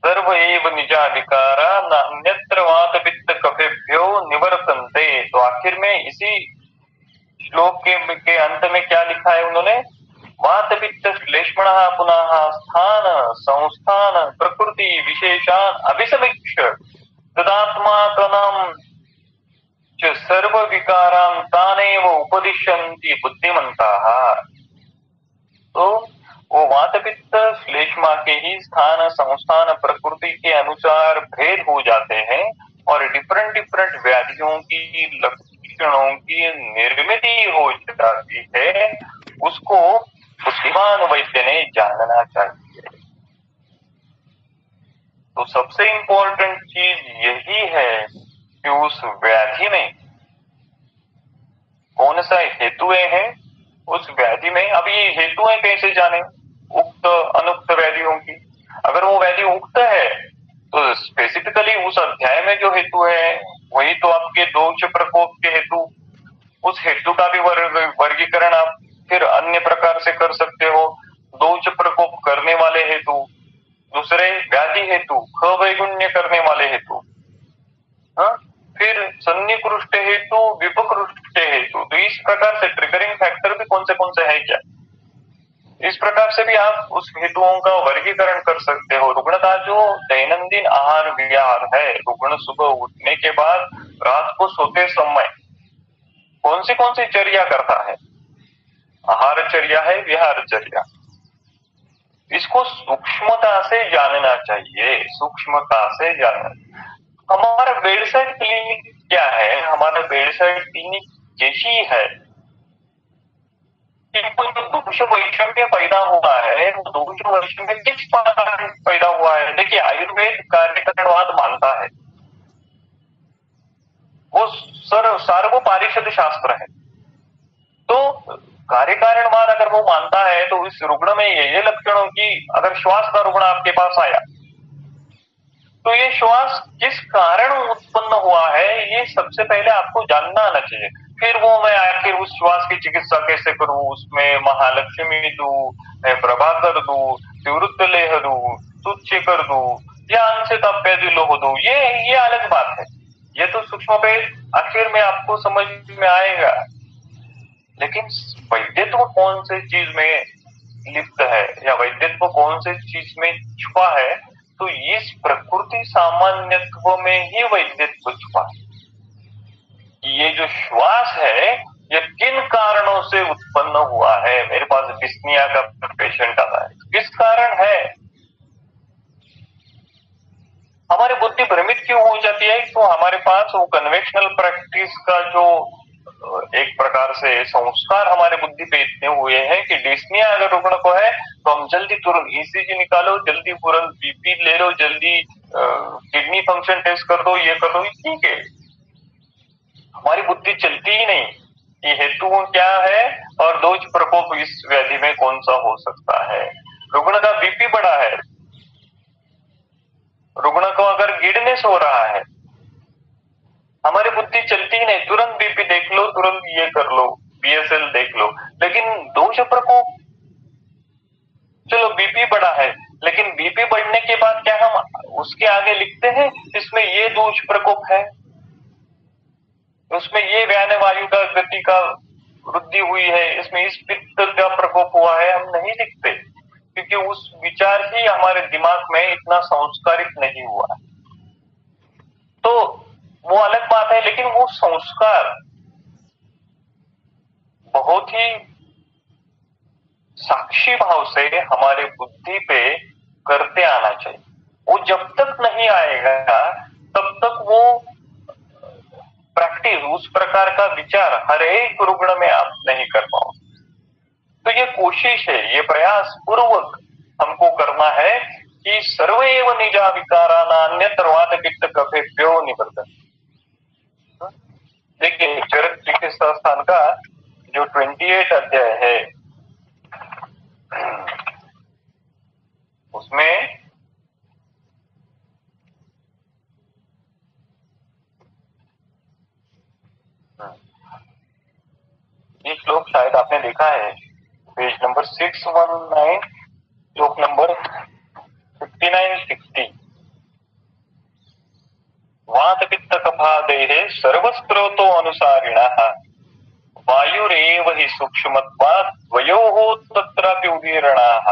B: सर्व एव निजाधिकारा नान्यत्र वात पित्त कफेभ्यो निवर्तन्ते। तो आखिर में इसी श्लोक के अंत में क्या लिखा है उन्होंने? वात पित्त श्लेष्मणः पुनः स्थान संस्थान प्रकृति विशेषान अभिसमीक्ष तदात्माकनं च सर्व विकारान् तानेव उपदिशन्ति बुद्धिमन्ताः। तो वो वात पित्त श्लेष्मा के ही स्थान संस्थान प्रकृति के अनुसार भेद हो जाते हैं और डिफरेंट व्याधियों की लक्षणों की निर्मित हो जाती है। उसको बुद्धिमान वैद्य ने जानना चाहिए। तो सबसे इंपॉर्टेंट चीज यही है कि उस व्याधि में कौन सा हेतुएं हैं, उस व्याधि में। अब ये हेतुएं कैसे जाने उक्त अनुक्त व्याधियों की? अगर वो व्याधि उक्त है तो स्पेसिफिकली उस अध्याय में जो हेतु है वही तो आपके दोष प्रकोप के हेतु, उस हेतु का भी वर्गीकरण आप फिर अन्य प्रकार से कर सकते हो। दोष प्रकोप करने वाले हेतु, दूसरे व्याधि हेतु, खवैगुण्य करने वाले हेतु, हाँ? फिर सन्निकृष्ट हेतु, विपकृष्ट हेतु। तो इस प्रकार से ट्रिगरिंग फैक्टर भी कौन से है क्या, इस प्रकार से भी आप उस हेतुओं का वर्गीकरण कर सकते हो। रुग्ण का जो दैनंदिन आहार विहार है, रुग्ण सुबह उठने के बाद रात को सोते समय कौन सी चर्या करता है, आहार चर्या है, विहार चर्या, इसको सूक्ष्मता से जानना चाहिए। सूक्ष्मता से जानना। हमारा बेडसाइड क्लिनिक क्या है? हमारा बेडसाइड क्लिनिक यही है कि दोष वैषम्य पैदा हुआ है, वो दोष वैषम्य किस कारण पैदा हुआ है? देखिए, आयुर्वेद कार्यकारणवाद मानता है, वो सार्वपारिषद शास्त्र है। तो कार्यकारणवाद अगर वो मानता है तो इस रुग्ण में ये लक्षणों की, अगर श्वास का रुग्ण आपके पास आया तो ये श्वास किस कारण उत्पन्न हुआ है, ये सबसे पहले आपको जानना आना चाहिए। फिर वो मैं आखिर उस श्वास की चिकित्सा कैसे करूं, उसमें महालक्ष्मी दूं, प्रभाकर दूं, निवृत्त लेह दूं, तुच्छ कर दूं या अंशताप्यादि लोह दूं, ये अलग बात है। ये तो सूक्ष्म पे आखिर में आपको समझ में आएगा। लेकिन वैद्यत्व कौन से चीज में लिप्त है या वैद्यत्व कौन से चीज में छुपा है, तो इस प्रकृति सामान्यत्व में ही वैद्यत्व छुपा है। ये जो श्वास है ये किन कारणों से उत्पन्न हुआ है? मेरे पास डिस्निया का पेशेंट आता है, किस कारण है? हमारी बुद्धि भ्रमित क्यों हो जाती है? तो हमारे पास वो कन्वेंशनल प्रैक्टिस का जो एक प्रकार से संस्कार हमारे बुद्धि पे इतने हुए हैं कि डिस्निया अगर रुग्ण को है तो हम जल्दी तुरंत ईसीजी निकालो, जल्दी तुरंत बीपी ले लो, जल्दी किडनी फंक्शन टेस्ट कर दो, ये कर दो, ठीक है। हमारी बुद्धि चलती ही नहीं कि हेतु क्या है और दोष प्रकोप इस व्याधि में कौन सा हो सकता है। रुग्ण का बीपी बढ़ा है, रुग्ण को अगर गिडनेस हो रहा है, हमारी बुद्धि चलती ही नहीं, तुरंत बीपी देख लो, तुरंत ये कर लो, बीएसएल देख लो। लेकिन दोष प्रकोप, चलो बीपी बढ़ा है, लेकिन बीपी बढ़ने के बाद क्या हम उसके आगे लिखते हैं इसमें ये दोष प्रकोप है, उसमें ये व्यान वायु का गति का वृद्धि हुई है, इसमें इस पित्त का प्रकोप हुआ है, हम नहीं लिखते क्योंकि उस विचार ही हमारे दिमाग में इतना संस्कारित नहीं हुआ। तो वो अलग बात है, लेकिन वो संस्कार बहुत ही साक्षी भाव से हमारे बुद्धि पे करते आना चाहिए। वो जब तक नहीं आएगा तब तक वो प्रैक्टिस, उस प्रकार का विचार हर एक रुग्ण में आप नहीं कर पाओ। तो ये कोशिश है, ये प्रयास पूर्वक हमको करना है कि सर्वैव निजा विकारा नान्यत्र वात पित्त कफेभ्यो निवर्तन्ते। देखिए चरक चिकित्सा स्थान का जो 28 अध्याय है उसमें ये श्लोक शायद आपने देखा है, पेज नंबर 619, श्लोक नंबर 59-60। वात पित्त कफादेः सर्वस्त्रोतो अनुसारिणः वायुरेव हि सूक्ष्मत्वात् द्वयोः तत्रापि उदीरणाः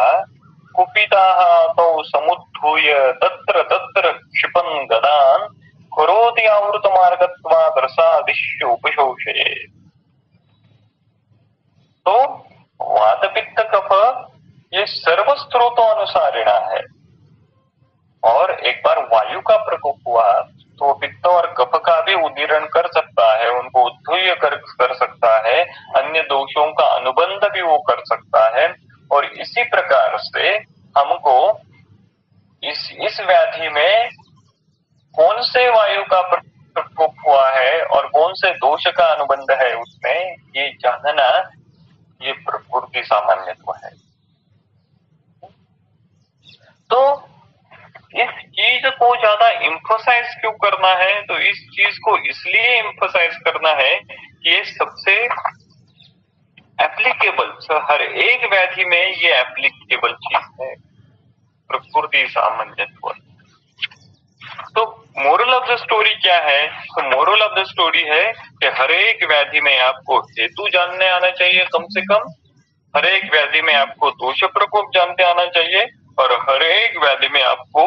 B: कुपिताः तौ समुद्धूय तत्र तत्र क्षिपन् गदान् करोति आवृतमार्गत्वात् रसादिश्य उपशोषये। तो वात पित्त कफ ये सर्व स्त्रोतों अनुसारिणा है, और एक बार वायु का प्रकोप हुआ तो पित्त और कफ का भी उदीरण कर सकता है, उनको उद्धूय कर सकता है, अन्य दोषों का अनुबंध भी वो कर सकता है। और इसी प्रकार से हमको इस व्याधि में कौन से वायु का प्रकोप हुआ है और कौन से दोष का अनुबंध है उसमें ये जानना, ये प्रकृति सामान्यत्व है। तो इस चीज को ज्यादा इम्फोसाइज क्यों करना है? तो इस चीज को इसलिए इम्फोसाइज करना है कि ये सबसे एप्लीकेबल, हर एक व्याधि में ये एप्लीकेबल चीज है, प्रकृति सामंजस्य। तो मोरल ऑफ द स्टोरी क्या है? तो मोरल ऑफ द स्टोरी है कि हर एक व्याधि में आपको हेतु जानने आना चाहिए कम से कम, हर एक व्याधि में आपको दोष प्रकोप जानते आना चाहिए, और हर एक व्याधि में आपको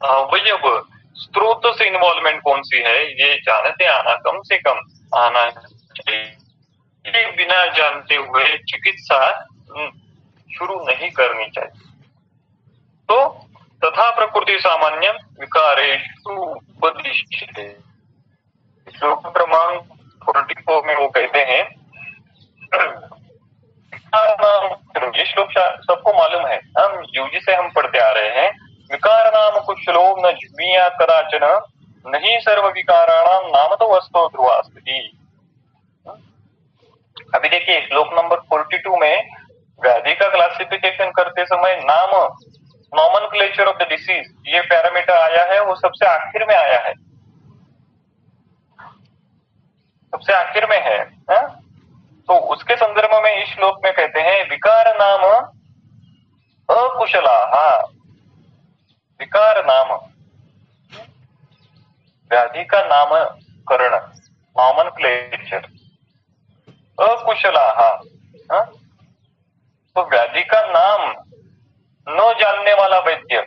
B: अवयव स्रोत से इन्वॉल्वमेंट कौन सी है ये जानते आना कम से कम आना चाहिए। बिना जानते हुए चिकित्सा शुरू नहीं करनी चाहिए। तो तथा प्रकृति सामान्य विकारेषु उपदिश्यते, श्लोक क्रमांक 44 में वो कहते हैं, ये श्लोक सबको मालूम है, हम यूजी से हम पढ़ते आ रहे हैं। विकार नाम कुशलो न जुमिया कदाचन नहीं सर्व विकाराणाम नाम तो वस्तु ध्रुवास्ति। अभी देखिए श्लोक नंबर 42 में व्याधि का क्लासिफिकेशन करते समय नाम, नॉमेनक्लेचर ऑफ द डिसीज, ये पैरामीटर आया है, वो सबसे आखिर में आया है, सबसे आखिर में है, हा? तो उसके संदर्भ में इस श्लोक में कहते हैं विकार नाम अकुशला, विकार नाम व्याधि का नामकरण, नॉमेनक्लेचर, अकुशला, तो व्याधि का नाम न जानने वाला वैद्य,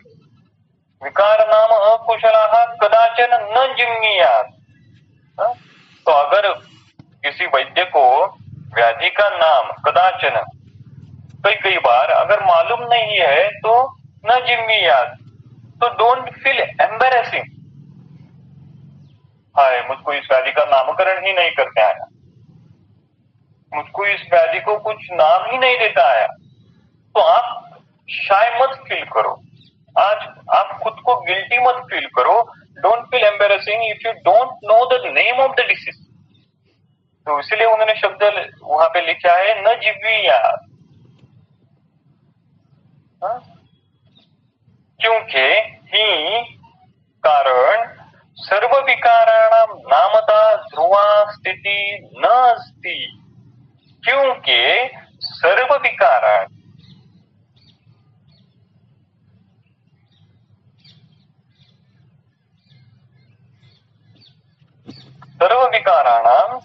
B: विकार नाम अकुशला कदाचन न जिम्मीयात। तो अगर किसी वैद्य को व्याधि का नाम कदाचन, कई बार अगर मालूम नहीं है तो न जिम्मीयात, तो डोंट फील एम्बेरेसिंग, हाय मुझको इस व्याधि का नामकरण ही नहीं करते आया, मुझको इस व्याधि को कुछ नाम ही नहीं देता आया, तो आप शाय मत फील करो, आज आप खुद को गिल्टी मत फील करो, don't feel embarrassing if you don't know the name of the disease. तो इसलिए उन्होंने शब्द वहां पे लिखा है न जिम्मीयात, क्योंकि ही कारण सर्व विकाराणाम नामता ध्रुवा स्थिति न अस्ति, क्योंकि सर्व विकाराण सर्व विकाराणाम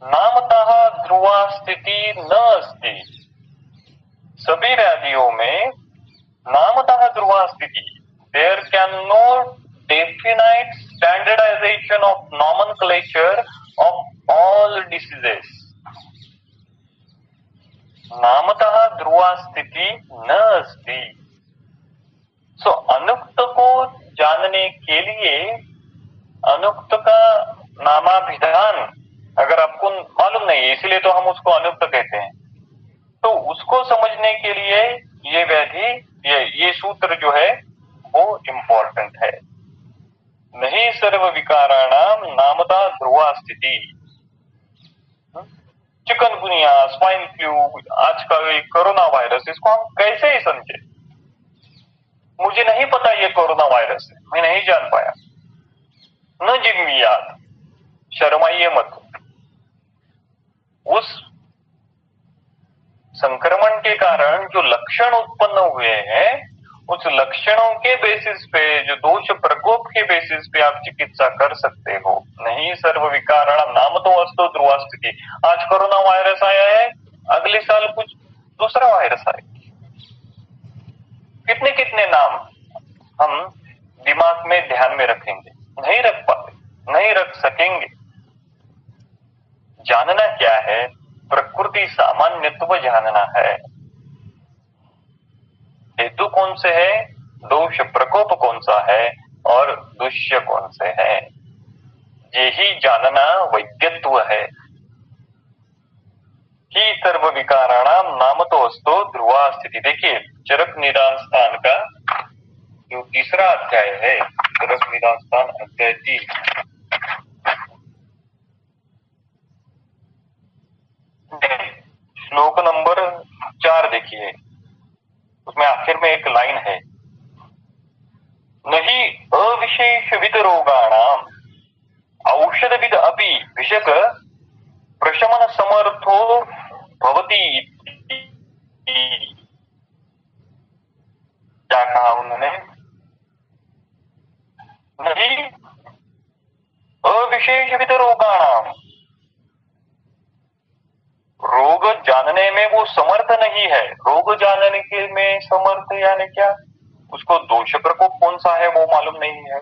B: नामतः ध्रुवा स्थिति न अस्ति, सभी व्याधियों में नामतः ध्रुवा स्थिति, there can no definite standardisation of nomenclature of all diseases. नामतः ध्रुवा स्थिति न अस्ति। सो अनुक्त को जानने के लिए अनुक्त का नामाभिधान अगर आपको मालूम नहीं है, इसलिए तो हम उसको अनुक्त कहते हैं, तो उसको समझने के लिए ये व्याधि ये सूत्र जो है वो इम्पोर्टेंट है। नहीं सर्व विकाराणाम नामता ध्रुवा स्थिति। चिकनगुनिया, स्वाइन फ्लू, आज का कोरोना वायरस, इसको हम कैसे ही समझे? मुझे नहीं पता ये कोरोना वायरस है, मैं नहीं जान पाया। न जिम्मियात, शर्माइए मत। उस संक्रमण के कारण जो लक्षण उत्पन्न हुए हैं, उस लक्षणों के बेसिस पे, जो दोष प्रकोप के बेसिस पे आप चिकित्सा कर सकते हो। नहीं सर्व विकारण नाम तो अस्तु ध्रुवा स्थिति। आज कोरोना वायरस आया है, अगले साल कुछ दूसरा वायरस आएगा। कितने कितने नाम हम दिमाग में ध्यान में रखेंगे? नहीं रख पाते, नहीं रख सकेंगे। जानना क्या है? प्रकृति सामान्यत्व जानना है। हेतु कौन से है, दोष प्रकोप कौन सा है और दुष्य कौन से है, यही जानना वैद्यत्व है। ही सर्व विकाराणाम नाम तो अस्तो ध्रुवा स्थिति। देखिए चरक निदान स्थान का जो तीसरा अध्याय है, चरक निदान स्थान अध्याय 3, श्लोक नंबर 4 देखिए, उसमें आखिर में एक लाइन है, नहीं अविशेषविद रोगाणाम औषधविद अपि विषक प्रशमन समर्थो भवति। क्या कहा उन्होंने? नहीं अविशेषविद रोगाणाम, रोग जानने में वो समर्थ नहीं है। रोग जानने के में समर्थ यानी क्या? उसको दोष प्रकोप कौन सा है वो मालूम नहीं है,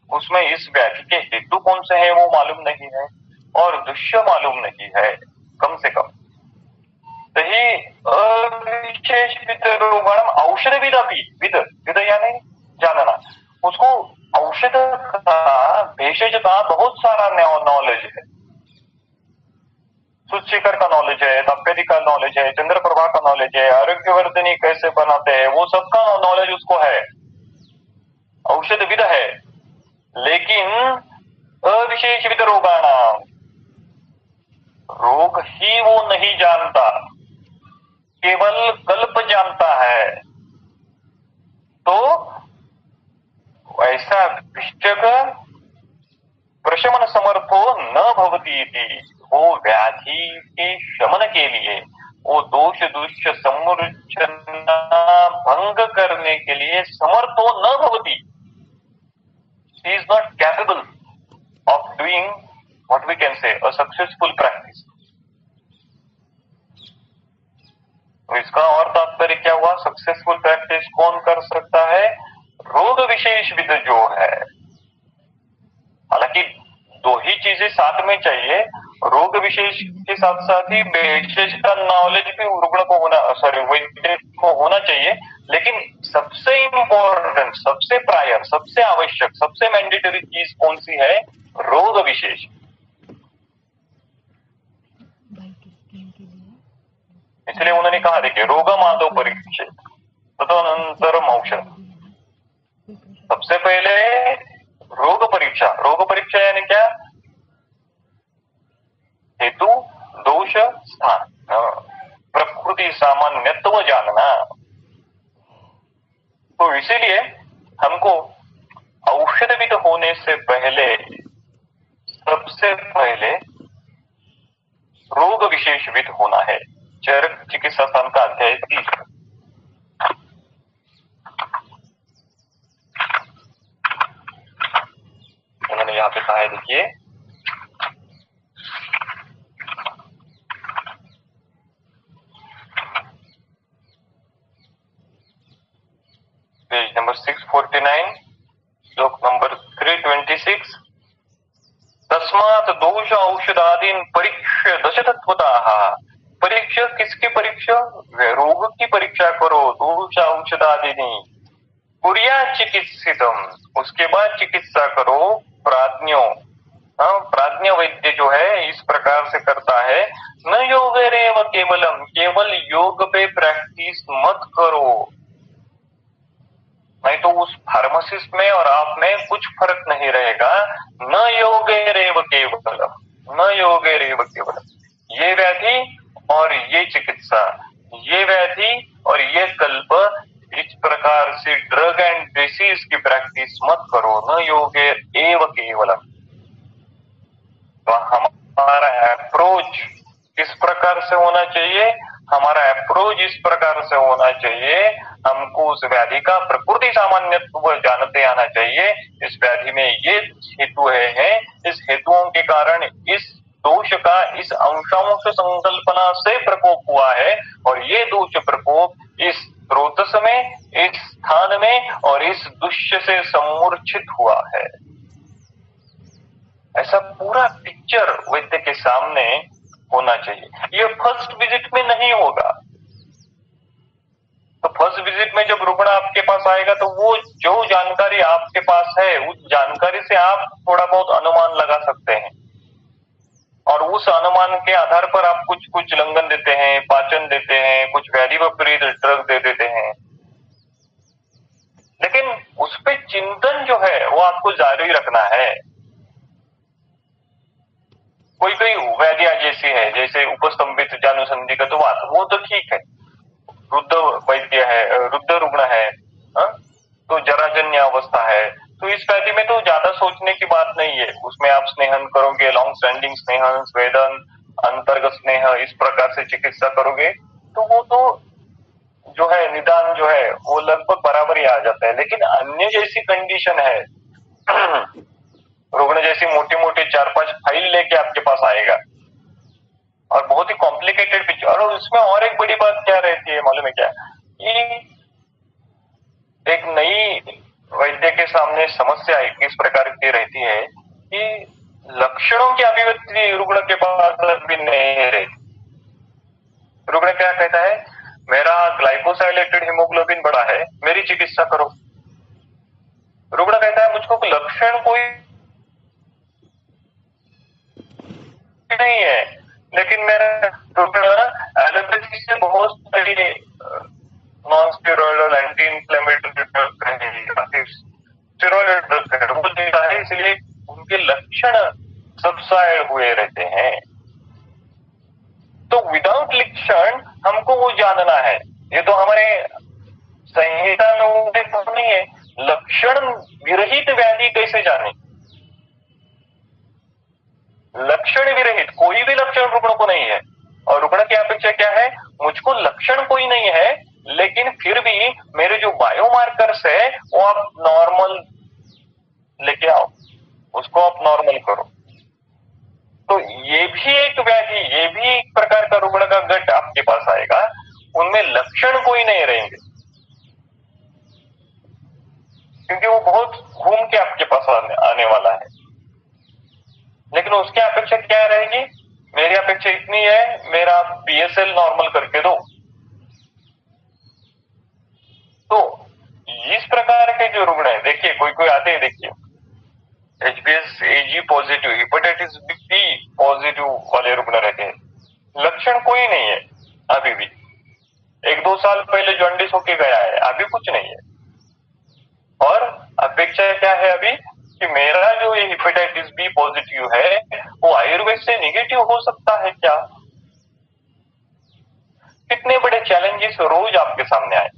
B: उसमें इस व्याधि के हेतु कौन से हैं वो मालूम नहीं है, और दुष्य मालूम नहीं है कम से कम। तही अविशेष रोगणम औषध विद अपि, विद विद यानी जानना, उसको औषध का भेषज का बहुत सारा नॉलेज है। सूचिकर का नॉलेज है, तपेदी का नॉलेज है, चंद्रप्रभा का नॉलेज है, आरोग्यवर्धनी कैसे बनाते हैं वो सबका नॉलेज उसको है, औषध विद है। लेकिन अविशेष विद रोगाना, रोग ही वो नहीं जानता, केवल कल्प जानता है। तो ऐसा विषक प्रशमन समर्थो न भवती थी, वो व्याधि के शमन के लिए, वो दोष दुष्य समूर्छना भंग करने के लिए समर्थो न भवती। He is not capable of doing what we can say a successful practice. तो इसका और तात्पर्य क्या हुआ? सक्सेसफुल प्रैक्टिस कौन कर सकता है? रोग विशेष विद जो है। हालांकि दो ही चीजें साथ में चाहिए, रोग विशेष के साथ साथ ही विशेष का नॉलेज भी रुग्ण को होना, वैद्य को होना चाहिए। लेकिन सबसे इम्पोर्टेंट, सबसे प्रायर, सबसे आवश्यक, सबसे मैंडेटरी चीज कौन सी है? रोग विशेष। इसलिए उन्होंने कहा, देखिए रोगमादो परीक्षित तदनंतरम औषध। सबसे पहले रोग परीक्षा। रोग परीक्षा यानी क्या? हेतु दोष स्थान, प्रकृति सामान्यत्व जानना। तो इसीलिए हमको औषधविद होने से पहले सबसे पहले रोग विशेषविद होना है। चरक चिकित्सा स्थान का अध्याय 30। उन्होंने यहाँ पे कहा है, देखिए पेज नंबर 649, श्लोक नंबर 326। तस्मात् दोष औषधादीन परीक्ष्य दशतत्वतः परीक्षा किसकी परीक्षा? रोग की परीक्षा करो। दोष औषधादिनी कुर्या चिकित्सितम, उसके बाद चिकित्सा करो प्राज्ञो। हाँ, प्राज्ञ वैद्य जो है इस प्रकार से करता है। न योगेरेव केवलम, केवल योग पे प्रैक्टिस मत करो, नहीं तो उस फार्मासिस्ट में और आप में कुछ फर्क नहीं रहेगा। न योगेरेव केवलम, न योगेरेव केवलम, ये व्याधि और ये चिकित्सा, ये व्याधि और ये कल्प, इस प्रकार से ड्रग एंड डिसीज की प्रैक्टिस मत करो। न योगे एव केवलम। तो हमारा अप्रोच किस प्रकार से होना चाहिए? हमारा अप्रोच इस प्रकार से होना चाहिए, हमको उस व्याधि का प्रकृति सामान्यत्व जानते आना चाहिए। इस व्याधि में ये हेतु है, इस हेतुओं के कारण इस दोष का इस अंशांश संकल्पना से प्रकोप हुआ है, और ये दोष प्रकोप इस स्रोतस में, इस स्थान में और इस दुष्य से सम्मूर्छित हुआ है। ऐसा पूरा पिक्चर वैद्य के सामने होना चाहिए। ये फर्स्ट विजिट में नहीं होगा। तो फर्स्ट विजिट में जब रुग्ण आपके पास आएगा तो वो जो जानकारी आपके पास है उस जानकारी से आप थोड़ा बहुत अनुमान लगा सकते हैं, और उस अनुमान के आधार पर आप कुछ कुछ लंघन देते हैं, पाचन देते हैं, कुछ व्याधि विपरीत ड्रग दे देते हैं। लेकिन उस पे चिंतन जो है वो आपको जारी रखना है। कोई कोई व्याधियां जैसी है, जैसे उपस्तंभित जानुसंधिगतवात, वो तो ठीक है, वृद्ध वैद्य है, वृद्ध रुग्ण है, तो जराजन्य अवस्था है, तो इस व्याधि में तो ज्यादा सोचने की बात नहीं है। उसमें आप स्नेहन करोगे, लॉन्ग स्टैंडिंग स्नेहन, स्वेदन, अंतर्गत स्नेह, इस प्रकार से चिकित्सा करोगे तो वो तो जो है निदान जो है वो लगभग बराबर ही आ जाता है। लेकिन अन्य जैसी कंडीशन है, रुग्ण जैसी मोटी मोटी 4-5 फाइल लेके आपके पास आएगा और बहुत ही कॉम्प्लिकेटेड पिक्चर, और उसमें और एक बड़ी बात क्या रहती है मालूम है क्या? कि एक नई वैद्य के सामने समस्या किस प्रकार की रहती है कि लक्षणों की अभिव्यक्ति रुग्ण के पास भी नहीं रहती। रुग्ण क्या कहता है? मेरा ग्लाइकोसाइलेटेड हीमोग्लोबिन बढ़ा है, मेरी चिकित्सा करो। रुग्ण कहता है मुझको लक्षण कोई नहीं है, लेकिन मेरा रुग्ण एलोपैथी से बहुत सारी non steroidal anti inflammatory drug है, स्टेरॉइड ड्रग है, वो देता है, इसलिए उनके लक्षण सबसाइड हुए रहते हैं। तो विदाउट लक्षण हमको वो जानना है। ये तो हमारे संहिता में नहीं है। लक्षण विरहित व्याधि कैसे जाने? लक्षण विरहित कोई भी लक्षण रुग्ण को नहीं है, और रुग्ण की अपेक्षा क्या है? मुझको लक्षण कोई नहीं है, लेकिन फिर भी मेरे जो बायोमार्कर्स है वो आप नॉर्मल लेके आओ, उसको आप नॉर्मल करो। तो ये भी एक व्याधि, ये भी एक प्रकार का रुग्ण का गट आपके पास आएगा, उनमें लक्षण कोई नहीं रहेंगे, क्योंकि वो बहुत घूम के आपके पास आने वाला है। लेकिन उसकी अपेक्षा क्या रहेगी? मेरी अपेक्षा इतनी है, मेरा पीएसएल नॉर्मल करके दो। तो इस प्रकार के जो रुग्ण है, देखिए कोई कोई आते हैं, देखिए एचबीएस एजी पॉजिटिव, हेपेटाइटिस बी पॉजिटिव वाले रुग्ण रहते हैं, लक्षण कोई नहीं है अभी भी, 1-2 साल पहले जॉन्डिस होके गया है, अभी कुछ नहीं है, और अपेक्षा क्या है अभी कि मेरा जो ये हेपेटाइटिस बी पॉजिटिव है वो आयुर्वेद से निगेटिव हो सकता है क्या? कितने बड़े चैलेंजेस रोज आपके सामने आए।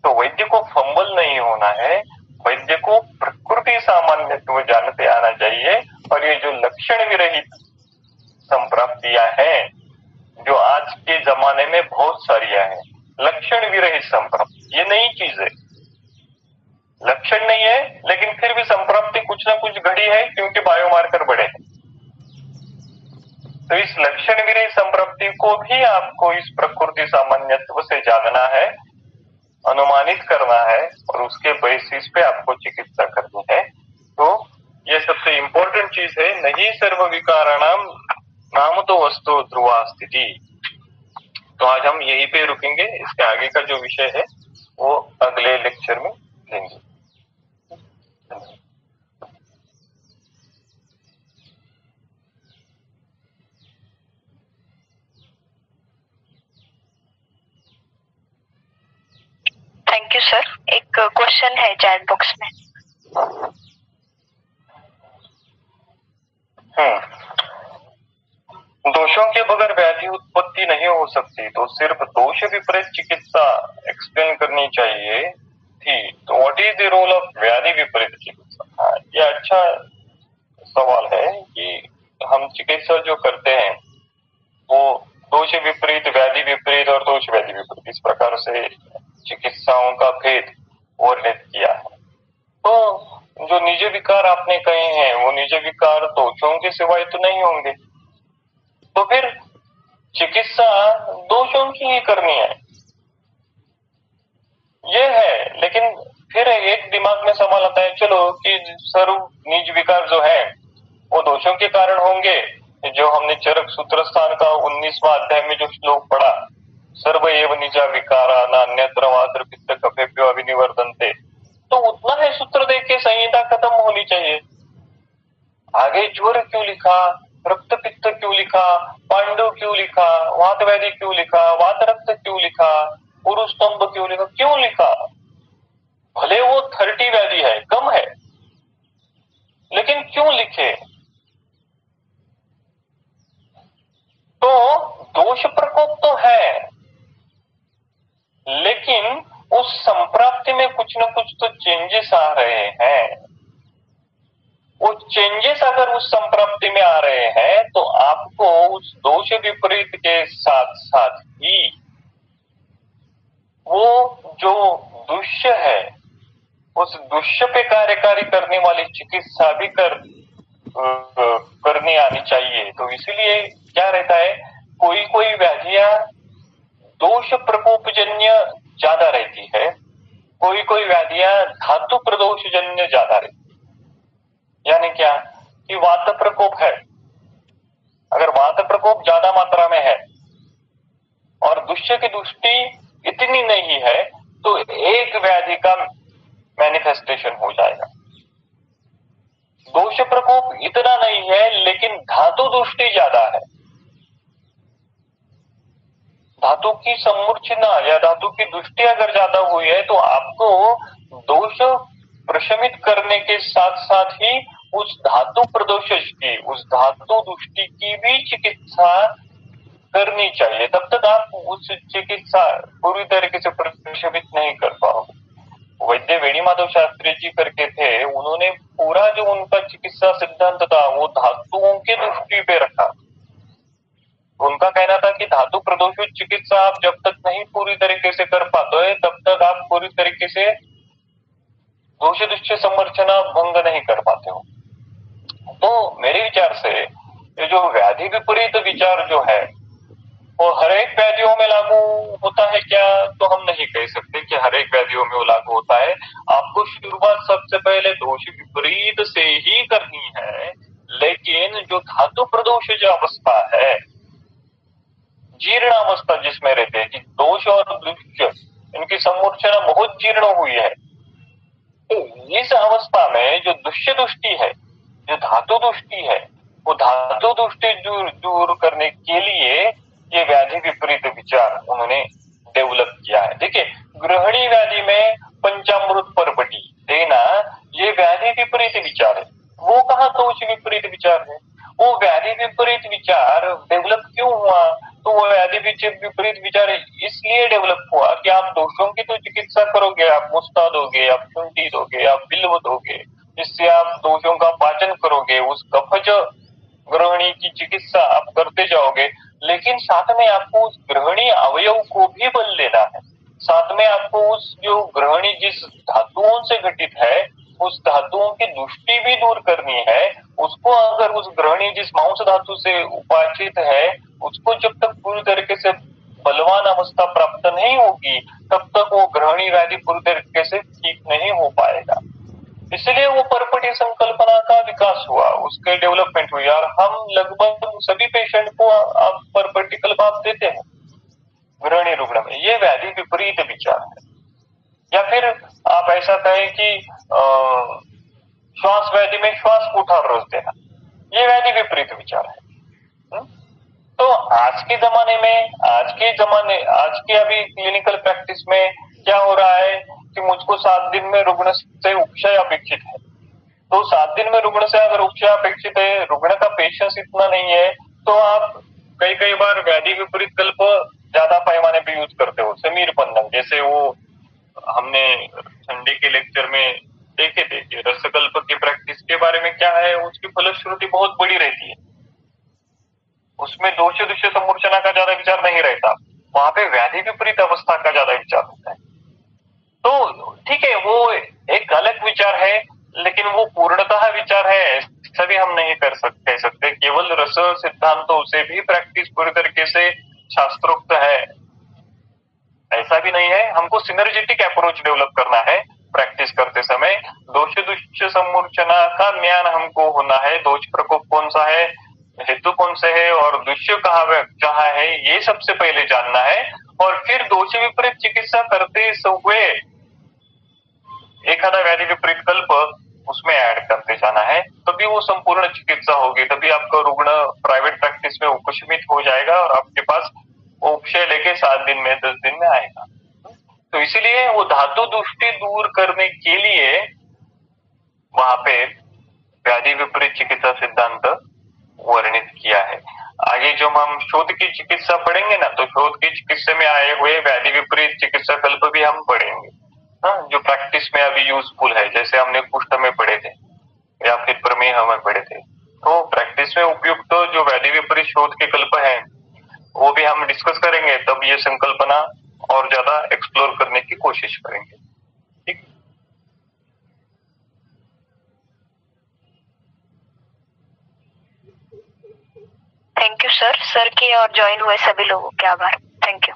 B: तो वैद्य को फंबल नहीं होना है, वैद्य को प्रकृति सामान्यत्व जानते आना चाहिए। और ये जो लक्षण विरहित संप्राप्तियां हैं जो आज के जमाने में बहुत सारी हैं, लक्षण विरहित संप्राप्ति, ये नई चीज है। लक्षण नहीं है लेकिन फिर भी संप्राप्ति कुछ ना कुछ घड़ी है, क्योंकि बायोमार्कर बढ़े हैं। तो इस लक्षण विरहित संप्राप्ति को भी आपको इस प्रकृति सामान्यत्व से जानना है, अनुमानित करना है, और उसके बेसिस पे आपको चिकित्सा करनी है। तो ये सबसे इम्पोर्टेंट चीज है। नहीं सर्व विकाराणाम नाम तो वस्तु ध्रुवा स्थिति। तो आज हम यहीं पे रुकेंगे। इसके आगे का जो विषय है वो अगले लेक्चर में लेंगे।
A: Thank you sir. एक क्वेश्चन है चैट बॉक्स में।
B: दोषों के बगैर व्याधि उत्पत्ति नहीं हो सकती, तो सिर्फ दोष विपरीत चिकित्सा एक्सप्लेन करनी चाहिए थी। तो what is the role of व्याधि विपरीत चिकित्सा? ये अच्छा सवाल है कि हम चिकित्सा जो करते हैं वो दोष विपरीत, व्याधि विपरीत और दोष व्याधि विपरीत, इस प्रकार से चिकित्साओं का भेद वर्णित किया है। तो जो निज विकार आपने कहे हैं वो निज विकार दोषों के सिवाय तो नहीं होंगे, तो फिर चिकित्सा दोषों की ही करनी है, ये है। लेकिन फिर एक दिमाग में सवाल आता है, चलो कि सर्व निज विकार जो है वो दोषों के कारण होंगे। जो हमने चरक सूत्र स्थान का 19वां अध्याय में जो श्लोक पढ़ा, सर्व एव निजा विकारा नान्यत्र वात्र पित्त कफेभ्यो अभिनिवर्तन्ते, तो उतना है सूत्र देख के संहिता खत्म होनी चाहिए। आगे ज्वर क्यों लिखा, रक्त पित्त क्यों लिखा, पांडु क्यों लिखा, वात व्याधि क्यों लिखा, वात रक्त क्यों लिखा, पुरुष स्तंभ क्यों लिखा, क्यों लिखा? भले वो 30 व्याधि है, कम है, लेकिन क्यों लिखे? तो दोष प्रकोप तो है, लेकिन उस संप्राप्ति में कुछ न कुछ तो चेंजेस आ रहे हैं। वो चेंजेस अगर उस संप्राप्ति में आ रहे हैं तो आपको उस दोष विपरीत के साथ साथ ही वो जो दुष्य है उस दुष्य पे कार्यकारी करने वाली चिकित्सा भी करनी आनी चाहिए। तो इसीलिए क्या रहता है, कोई कोई व्याधियां दोष प्रकोपजन्य ज्यादा रहती है, कोई कोई व्याधियां धातु प्रदोषजन्य ज्यादा रहती है। यानी क्या कि वात प्रकोप है, अगर वात प्रकोप ज्यादा मात्रा में है और दुष्य की दृष्टि इतनी नहीं है तो एक व्याधि का मैनिफेस्टेशन हो जाएगा। दोष प्रकोप इतना नहीं है लेकिन धातु दृष्टि ज्यादा है, धातु की सम्मूर्छना या धातु की दृष्टि अगर ज्यादा हुई है तो आपको दोष प्रशमित करने के साथ साथ ही उस धातु प्रदोष की, उस धातु दृष्टि की भी चिकित्सा करनी चाहिए। तब तक आप उस चिकित्सा पूरी तरीके से प्रशमित नहीं कर पाओगे। वैद्य वेणी माधव शास्त्री जी करके थे, उन्होंने पूरा जो उनका चिकित्सा सिद्धांत था वो धातुओं की दृष्टि पे रखा। उनका कहना था कि धातु प्रदोषित चिकित्सा आप जब तक नहीं पूरी तरीके से कर पाते हो तब तक आप पूरी तरीके से दोष दुष्य संरचना भंग नहीं कर पाते हो। तो मेरे विचार से ये जो व्याधि विपरीत विचार जो है वो हर एक व्याधियों में लागू होता है क्या, तो हम नहीं कह सकते कि हर एक व्याधियों में वो लागू होता है। आपको शुरुआत सबसे पहले दोष विपरीत से ही करनी है, लेकिन जो धातु प्रदोष जो अवस्था है, जीर्ण अवस्था जिसमें रहते हैं कि दोष और दुष्य इनकी सम्मूर्छना बहुत जीर्ण हुई है, तो इस अवस्था में जो दुष्य दृष्टि है, जो धातु दृष्टि है, वो धातु दृष्टि दूर करने के लिए ये व्याधि विपरीत विचार उन्होंने डेवलप किया है। देखिए, गृहिणी व्याधि में पंचामृत परपटी देना ये व्याधि विपरीत विचार है। वो कहाँ दोष विपरीत विचार है? वो व्याधि विपरीत विचार डेवलप क्यों हुआ? तो वो व्याधि विपरीत विचार इसलिए डेवलप हुआ कि आप दोषों की तो चिकित्सा करोगे, आप मुस्ता दोगे, आप शुंठी दोगे, आप बिल्व दोगे, जिससे आप दोषों का पाचन करोगे, उस कफज गृहिणी की चिकित्सा आप करते जाओगे, लेकिन साथ में आपको उस गृहिणी अवयव को भी बल देना है। साथ में आपको उस जो गृहिणी जिस धातुओं से घटित है उस धातुओं की दृष्टि भी दूर करनी है। उसको अगर उस गृहिणी जिस मांस धातु से उपाचित है उसको जब तक पूरी तरीके से बलवान अवस्था प्राप्त नहीं होगी तब तक वो गृहिणी व्याधि पूरी तरीके से ठीक नहीं हो पाएगा। इस इसलिए वो परपटी संकल्पना का विकास हुआ, उसके डेवलपमेंट हुई और हम लगभग सभी पेशेंट को आप परपटी कल्प आप देते हैं व्रणी रुग्ण में। ये व्याधि विपरीत विचार है। या फिर आप ऐसा कहें कि श्वास व्याधि में श्वास कुठार रोज देना, ये व्याधि विपरीत विचार है। तो आज के जमाने में आज के अभी क्लिनिकल प्रैक्टिस में क्या हो रहा है कि मुझको 7 दिन में रुग्ण से उपचार अपेक्षित है। तो 7 दिन में रुग्ण से अगर उपचार अपेक्षित है, रुग्ण का पेशेंस इतना नहीं है, तो आप कई बार व्याधि विपरीत कल्प ज्यादा पैमाने पे यूज करते हो। समीर पन्नग जैसे वो हमने संडे के लेक्चर में देखे थे कि रसकल्प की प्रैक्टिस के बारे में क्या है, उसकी फलश्रुति बहुत बड़ी रहती है, उसमें दोष दृश्य समूर्छना का ज्यादा विचार नहीं रहता, वहां पे व्याधि विपरीत अवस्था का ज्यादा विचार होता है। तो ठीक है, वो एक अलग विचार है, लेकिन वो पूर्णतः विचार है ऐसा भी हम नहीं कह सकते। केवल रस सिद्धांतों से भी प्रैक्टिस पूरी तरीके से शास्त्रोक्त है ऐसा भी नहीं है। हमको सिनर्जेटिक अप्रोच डेवलप करना है प्रैक्टिस करते समय। दोष दृश्य समूर्छना का ज्ञान हमको होना है, दोष प्रकोप कौन सा है, हेतु कौन से है और दृश्य कहाँ है, ये सबसे पहले जानना है। और फिर दोष विपरीत चिकित्सा करते हुए एखादा व्याधि विपरीत कल्प उसमें ऐड करते जाना है, तभी वो संपूर्ण चिकित्सा होगी। तभी आपका रुग्ण प्राइवेट प्रैक्टिस में उपशमित हो जाएगा और आपके पास उपशय लेके 7 दिन में 10 दिन में आएगा। तो इसीलिए वो धातु दृष्टि दूर करने के लिए वहां पे व्याधि विपरीत चिकित्सा सिद्धांत वर्णित किया है। आगे जो हम शोध की चिकित्सा पढ़ेंगे ना, तो शोध की चिकित्सा में आए हुए व्याधि विपरीत चिकित्सा कल्प भी हम पढ़ेंगे, जो प्रैक्टिस में अभी यूजफुल है, जैसे हमने कुष्ठ में पढ़े थे या फिर प्रमेह में पढ़े थे। तो प्रैक्टिस में उपयुक्त तो जो व्याधि विपरीत शोध के कल्प है वो भी हम डिस्कस करेंगे, तब ये संकल्पना और ज्यादा एक्सप्लोर करने की कोशिश करेंगे। ठीक,
A: थैंक यू सर। सर के और ज्वाइन हुए सभी लोगों के आभार। Thank you.